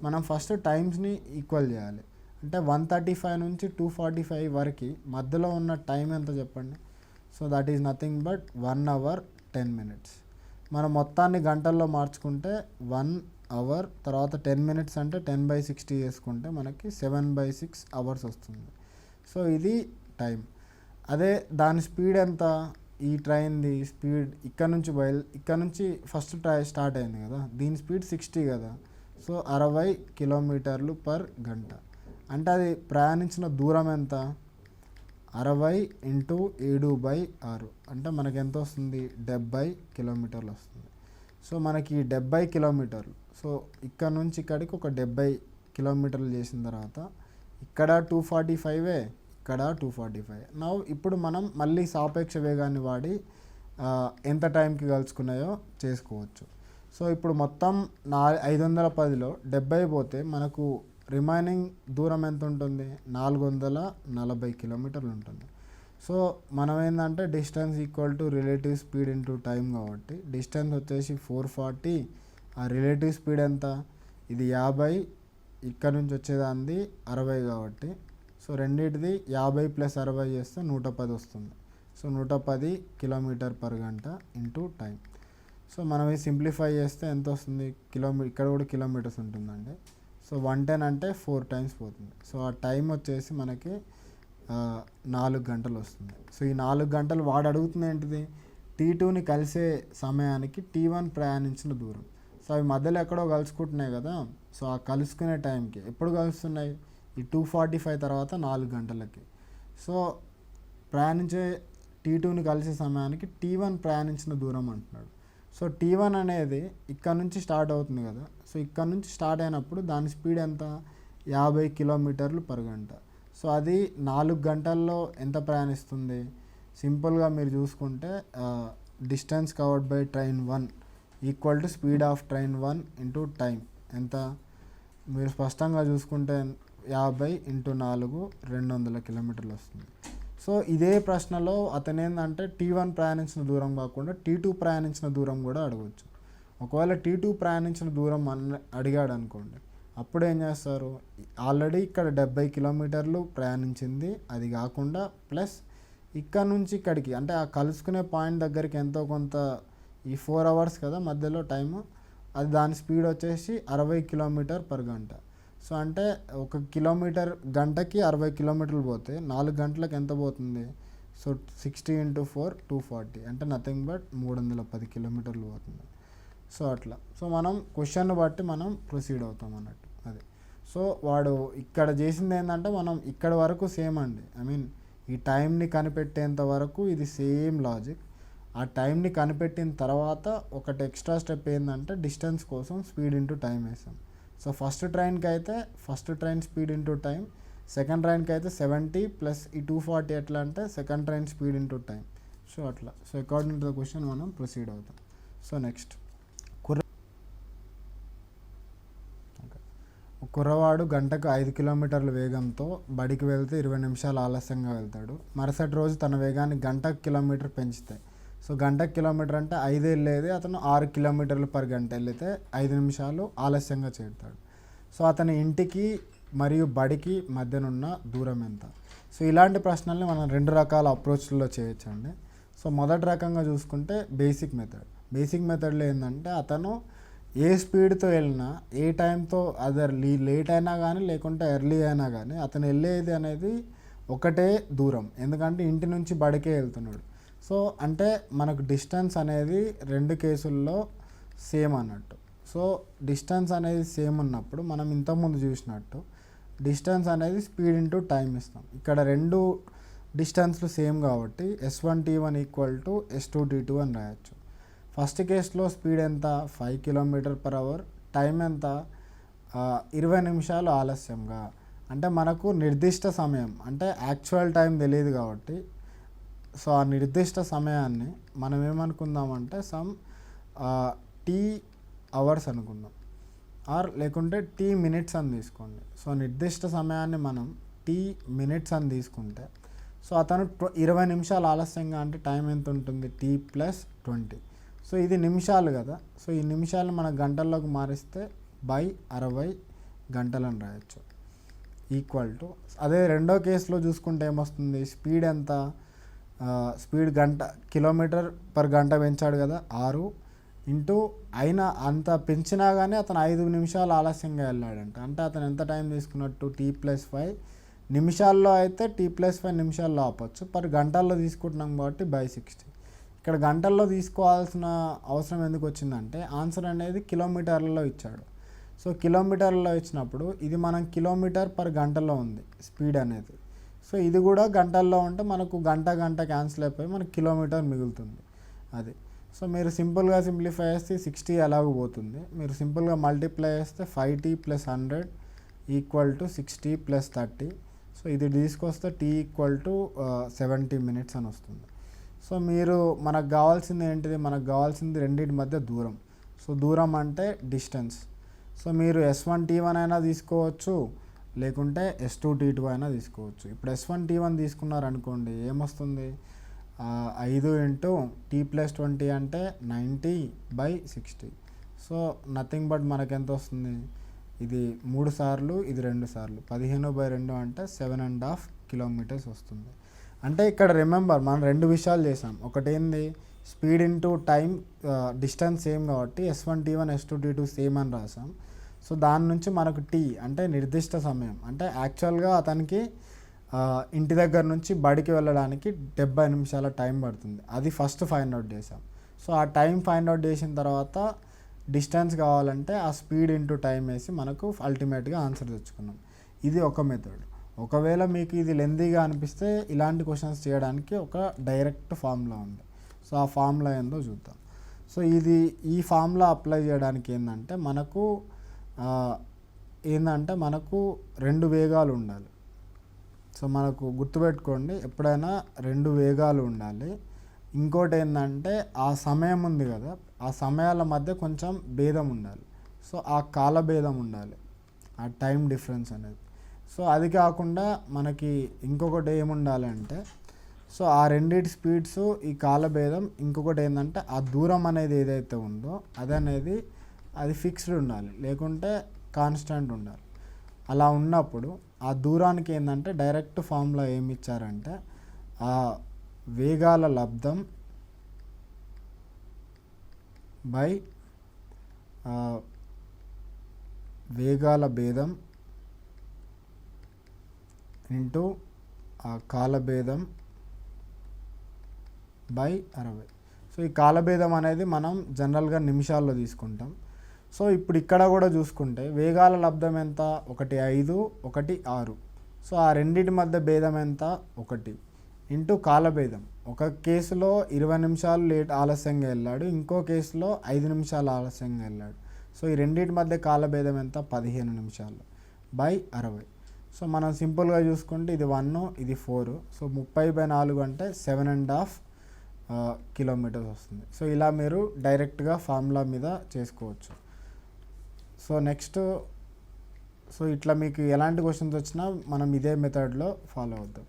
మనం ఫస్ట్ టైమ్స్ని ఈక్వల్ చేయాలి. అంటే 135 నుంచి 245 వరకు మధ్యలో ఉన్న టైం ఎంత చెప్పండి. So that is nothing but 1 hour 10 minutes. మనం మొత్తాన్ని గంటల్లో మార్చుకుంటే 1 hour, తర్వాత 10 minutes అంటే 10/60 చేసుకుంటే మనకి 7/6 hours వస్తుంది. సో ఇది టైం. అదే దాని స్పీడ్ ఎంత, ఈ ట్రైన్ది స్పీడ్ ఇక్కడ నుంచి ఫస్ట్ స్టార్ట్ అయింది కదా, దీని స్పీడ్ 60 కదా. సో 60 km/గంట. అంటే అది ప్రయాణించిన దూరం ఎంత, 60 × 7/6 అంటే మనకి ఎంత వస్తుంది, 70 కిలోమీటర్లు వస్తుంది. సో మనకి 70 కిలోమీటర్లు. సో ఇక్కడ నుంచి ఇక్కడికి ఒక 70 కిలోమీటర్లు చేసిన తర్వాత ఇక్కడ 245, ఇక్కడ 245. ఇప్పుడు మనం మళ్ళీ సాపేక్ష వేగాన్ని వాడి ఎంత టైంకి కలుసుకున్నాయో చేసుకోవచ్చు. సో ఇప్పుడు మొత్తం 510లో 70 పోతే మనకు రిమైనింగ్ దూరం ఎంత ఉంటుంది? 440 కిలోమీటర్లు ఉంటుంది. సో మనం ఏంటంటే distance equal to relative speed into time కాబట్టి డిస్టెన్స్ వచ్చేసి 440. ఆ రిలేటివ్ స్పీడ్ ఎంత? ఇది 50, ఇక్కడ నుంచి వచ్చేదాన్ని 60 కాబట్టి సో రెండింటిది 50 + 60 చేస్తే 110 వస్తుంది. సో 110 కిలోమీటర్ పర్ గంట ఇంటూ టైం. సో మనం ఇది సింప్లిఫై చేస్తే ఎంత వస్తుంది? ఇక్కడ కూడా కిలోమీటర్స్ ఉంటుందండి. సో 110 అంటే 4 టైమ్స్ పోతుంది. సో ఆ టైం వచ్చేసి మనకి 4 గంటలు వస్తుంది. సో ఈ 4 గంటలు వాడు అడుగుతుంది ఏంటిది? T2ని కలిసే సమయానికి T1 ప్రయాణించిన దూరం. సో అవి మధ్యలో ఎక్కడో కలుసుకుంటున్నాయి కదా. సో ఆ కలుసుకునే టైంకి ఎప్పుడు కలుస్తున్నాయి? ఈ 245 తర్వాత 4 గంటలకి. సో ప్రయాణించే T2ని కలిసే సమయానికి T1 ప్రయాణించిన దూరం అంటున్నాడు. సో T1 అనేది ఇక్కడ నుంచి స్టార్ట్ అవుతుంది కదా. సో ఇక్కడ నుంచి స్టార్ట్ అయినప్పుడు దాని స్పీడ్ ఎంత? 50 కిలోమీటర్లు పర్ గంట. సో అది 4 గంటల్లో ఎంత ప్రయాణిస్తుంది? సింపుల్గా మీరు చూసుకుంటే distance covered by train 1 equal to speed of train 1 into time ఎంత? మీరు స్పష్టంగా చూసుకుంటే 50 × 4 200 కిలోమీటర్లు వస్తుంది. సో ఇదే ప్రశ్నలో అతను ఏంటంటే T1 ప్రయాణించిన దూరం కాకుండా T2 ప్రయాణించిన దూరం కూడా అడగవచ్చు. ఒకవేళ T2 ప్రయాణించిన దూరం అడిగాడు అనుకోండి, అప్పుడు ఏం చేస్తారు? ఆల్రెడీ ఇక్కడ 70 కిలోమీటర్లు ప్రయాణించింది, అది కాకుండా ప్లస్ ఇక్కడ నుంచి ఇక్కడికి అంటే ఆ కలుసుకునే పాయింట్ దగ్గరికి ఎంతో కొంత ఈ 4 అవర్స్ కదా మధ్యలో టైము, అది దాని స్పీడ్ వచ్చేసి 60 కిలోమీటర్ పర్ గంట. సో అంటే 1 కిలోమీటర్ గంటకి 60 కిలోమీటర్లు పోతే 4 గంటలకు ఎంత పోతుంది? సో 60 × 4 240 అంటే నథింగ్ బట్ 310 కిలోమీటర్లు పోతుంది. సో అట్లా. సో మనం క్వశ్చన్ బట్టి మనం ప్రొసీడ్ అవుతాం అన్నట్టు. అది. సో వాడు ఇక్కడ చేసింది ఏంటంటే మనం ఇక్కడ వరకు సేమ్ అండి. ఈ టైంని కనిపెట్టేంత వరకు ఇది సేమ్ లాజిక్. ఆ టైంని కనిపెట్టిన తర్వాత ఒకటి ఎక్స్ట్రా స్టెప్ ఏంటంటే డిస్టెన్స్ కోసం స్పీడ్ ఇంటూ టైం వేసాం. సో ఫస్ట్ ట్రైన్కి అయితే first train speed into time, second ట్రైన్కి అయితే 70 ప్లస్ ఈ 240 ఎట్లా అంటే second train speed into time. So అట్లా. So according to the question మనం ప్రొసీడ్ అవుతాం. సో నెక్స్ట్, కుర్రవాడు గంటకు 5 కిలోమీటర్ల వేగంతో బడికి వెళ్తే 20 నిమిషాలు ఆలస్యంగా వెళ్తాడు. మరుసటి రోజు తన వేగాన్ని గంటకు కిలోమీటర్ పెంచుతాయి. సో గంటకు కిలోమీటర్ అంటే 5 వెళ్ళేది అతను 6 కిలోమీటర్లు పర్ గంట వెళ్తే 5 నిమిషాలు ఆలస్యంగా చేరుతాడు. సో అతని ఇంటికి మరియు బడికి మధ్యనున్న దూరం ఎంత? సో ఇలాంటి ప్రశ్నల్ని మనం 2 రకాల అప్రోచ్లలో చేయొచ్చండి. సో మొదటి రకంగా చూసుకుంటే బేసిక్ మెథడ్. బేసిక్ మెథడ్లో ఏంటంటే అతను ఏ స్పీడ్తో వెళ్ళినా ఏ టైంతో అదర్ లేట్ అయినా కానీ లేకుంటే ఎర్లీ అయినా కానీ అతను వెళ్ళేది అనేది ఒకటే దూరం, ఎందుకంటే ఇంటి నుంచి బడికే వెళ్తున్నాడు. సో అంటే మనకు డిస్టెన్స్ అనేది 2 కేసుల్లో సేమ్ అన్నట్టు. సో డిస్టెన్స్ అనేది సేమ్ ఉన్నప్పుడు మనం ఇంతకుముందు చూసినట్టు డిస్టెన్స్ అనేది స్పీడ్ ఇంటూ టైం ఇస్తాం. ఇక్కడ 2 డిస్టెన్స్లు సేమ్ కాబట్టి S1T1 = S2T2 అని రాయొచ్చు. ఫస్ట్ కేసులో స్పీడ్ ఎంత? 5 km/h, టైం ఎంత? 20 నిమిషాలు ఆలస్యంగా. అంటే మనకు నిర్దిష్ట సమయం అంటే యాక్చువల్ టైం తెలియదు కాబట్టి సో ఆ నిర్దిష్ట సమయాన్ని మనం ఏమనుకుందామంటే T అవర్స్ అనుకుందాం, లేకుంటే T మినిట్స్ అని తీసుకోండి. సో నిర్దిష్ట సమయాన్ని మనం T మినిట్స్ అని తీసుకుంటే సో అతను 20 నిమిషాలు ఆలస్యంగా అంటే టైం ఎంత ఉంటుంది? T + 20. సో ఇది నిమిషాలు కదా. సో ఈ నిమిషాలు మన గంటల్లోకి మారిస్తే /60 గంటలని రాయొచ్చు ఈక్వల్ టు. అదే రెండో కేసులో చూసుకుంటే ఏమొస్తుంది? స్పీడ్ ఎంత? స్పీడ్ కిలోమీటర్ పర్ గంట పెంచాడు కదా 6 ఇంటూ అయినా అంత పెంచినా కానీ అతను 5 నిమిషాలు ఆలస్యంగా వెళ్ళాడంట. అంటే అతను ఎంత టైం తీసుకున్నట్టు? T + 5 నిమిషాల్లో అయితే T + 5 నిమిషాల్లో ఆపచ్చు. పర్ గంటల్లో తీసుకుంటున్నాం కాబట్టి /60. ఇక్కడ గంటల్లో తీసుకోవాల్సిన అవసరం ఎందుకు వచ్చిందంటే ఆన్సర్ అనేది కిలోమీటర్లలో ఇచ్చాడు. సో కిలోమీటర్లలో ఇచ్చినప్పుడు ఇది మనం కిలోమీటర్ పర్ గంటలో ఉంది స్పీడ్ అనేది. సో ఇది కూడా గంటల్లో ఉంటే మనకు గంట క్యాన్సిల్ అయిపోయి మనకు కిలోమీటర్ మిగులుతుంది అది. సో మీరు సింపుల్గా సింప్లిఫై చేస్తే 60 అలాగ పోతుంది. మీరు సింపుల్గా మల్టిప్లై చేస్తే 5t + 100 = 60 + 30. సో ఇది తీసుకొస్తే t = 70 minutes అని వస్తుంది. సో మీరు మనకు కావాల్సింది ఏంటిది, మనకు కావాల్సింది రెండింటి మధ్య దూరం. సో దూరం అంటే డిస్టెన్స్. సో మీరు S1T1 అయినా తీసుకోవచ్చు, లేకుంటే S2T2 అయినా తీసుకోవచ్చు. ఇప్పుడు S1T1 తీసుకున్నారనుకోండి, ఏమొస్తుంది, 5 × t + 20 అంటే 90/60. సో నథింగ్ బట్ మనకు ఎంత వస్తుంది, ఇది 3 సార్లు, ఇది 2 సార్లు, 15/2 అంటే 7.5 kilometers వస్తుంది. అంటే ఇక్కడ రిమెంబర్ మనం 2 విషయాలు చేసాం. ఒకటేంది, speed into time, distance same కాబట్టి S1T1 S2T2 సేమ్ అని రాసాం. సో దాని నుంచి మనకు టీ అంటే నిర్దిష్ట సమయం, అంటే యాక్చువల్గా అతనికి ఇంటి దగ్గర నుంచి బడికి వెళ్ళడానికి 70 నిమిషాల టైం పడుతుంది. అది ఫస్ట్ ఫైండ్ అవుట్ చేసాం. సో ఆ టైం ఫైండ్ అవుట్ చేసిన తర్వాత డిస్టెన్స్ కావాలంటే ఆ స్పీడ్ ఇంటూ టైం వేసి మనకు అల్టిమేట్గా ఆన్సర్ తెచ్చుకున్నాం. ఇది ఒక మెథడ్. ఒకవేళ మీకు ఇది లెందీగా అనిపిస్తే ఇలాంటి క్వశ్చన్స్ చేయడానికి ఒక డైరెక్ట్ ఫార్ములా ఉంది. సో ఆ ఫార్ములా ఏందో చూద్దాం. సో ఈ ఫార్ములా అప్లై చేయడానికి మనకు 2 వేగాలు ఉండాలి. సో మనకు గుర్తుపెట్టుకోండి, ఎప్పుడైనా 2 వేగాలు ఉండాలి. ఇంకోటి ఏంటంటే ఆ సమయం ఉంది కదా, ఆ సమయాల మధ్య కొంచెం భేదం ఉండాలి. సో ఆ కాల భేదం ఉండాలి, ఆ టైం డిఫరెన్స్ అనేది. సో అది కాకుండా మనకి ఇంకొకటి ఏముండాలి అంటే, సో ఆ రెండింటి స్పీడ్స్, ఈ కాల భేదం, ఇంకొకటి ఏంటంటే ఆ దూరం అనేది ఏదైతే ఉందో అది ఫిక్స్డ్ ఉండాలి, లేకుంటే కాన్స్టెంట్ ఉండాలి. అలా ఉన్నప్పుడు ఆ దూరానికి ఏంటంటే డైరెక్ట్ ఫార్ములా ఏమి ఇచ్చారంటే, ఆ వేగాల లబ్ధం బై వేగాల భేదం ఇంటూ ఆ కాలభేదం బై 60. సో ఈ కాలభేదం అనేది మనం జనరల్గా నిమిషాల్లో తీసుకుంటాం. సో ఇప్పుడు ఇక్కడ కూడా చూసుకుంటే వేగాల లబ్ధం ఎంత, 1 5 1 6. సో ఆ రెండింటి మధ్య భేదం ఎంత, 1 ఇంటూ కాలభేదం. ఒక కేసులో 20 నిమిషాలు ఆలస్యంగా వెళ్ళాడు, ఇంకో కేసులో 5 నిమిషాలు ఆలస్యంగా వెళ్ళాడు. సో ఈ రెండింటి మధ్య కాలభేదం ఎంత, 15 నిమిషాలు బై 60. సో మనం సింపుల్గా చూసుకుంటే ఇది 1, ఇది 4. సో 30/4 అంటే 7.5 kilometers వస్తుంది. సో ఇలా మీరు డైరెక్ట్గా ఫార్ములా మీద చేసుకోవచ్చు. సో నెక్స్ట్, సో ఇట్లా మీకు ఎలాంటి క్వశ్చన్స్ వచ్చినా మనం ఇదే మెథడ్లో ఫాలో అవుతాం.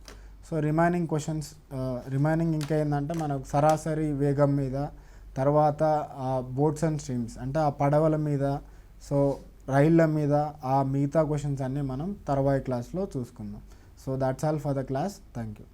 సో రిమైనింగ్ ఇంకా ఏంటంటే మనకు సరాసరి వేగం మీద, తర్వాత బోట్స్ అండ్ స్ట్రీమ్స్ అంటే ఆ పడవల మీద, సో రైళ్ళ మీద, ఆ మిగతా క్వశ్చన్స్ అన్నీ మనం తర్వాయి క్లాస్లో చూసుకుందాం. So that's all for the class. Thank you.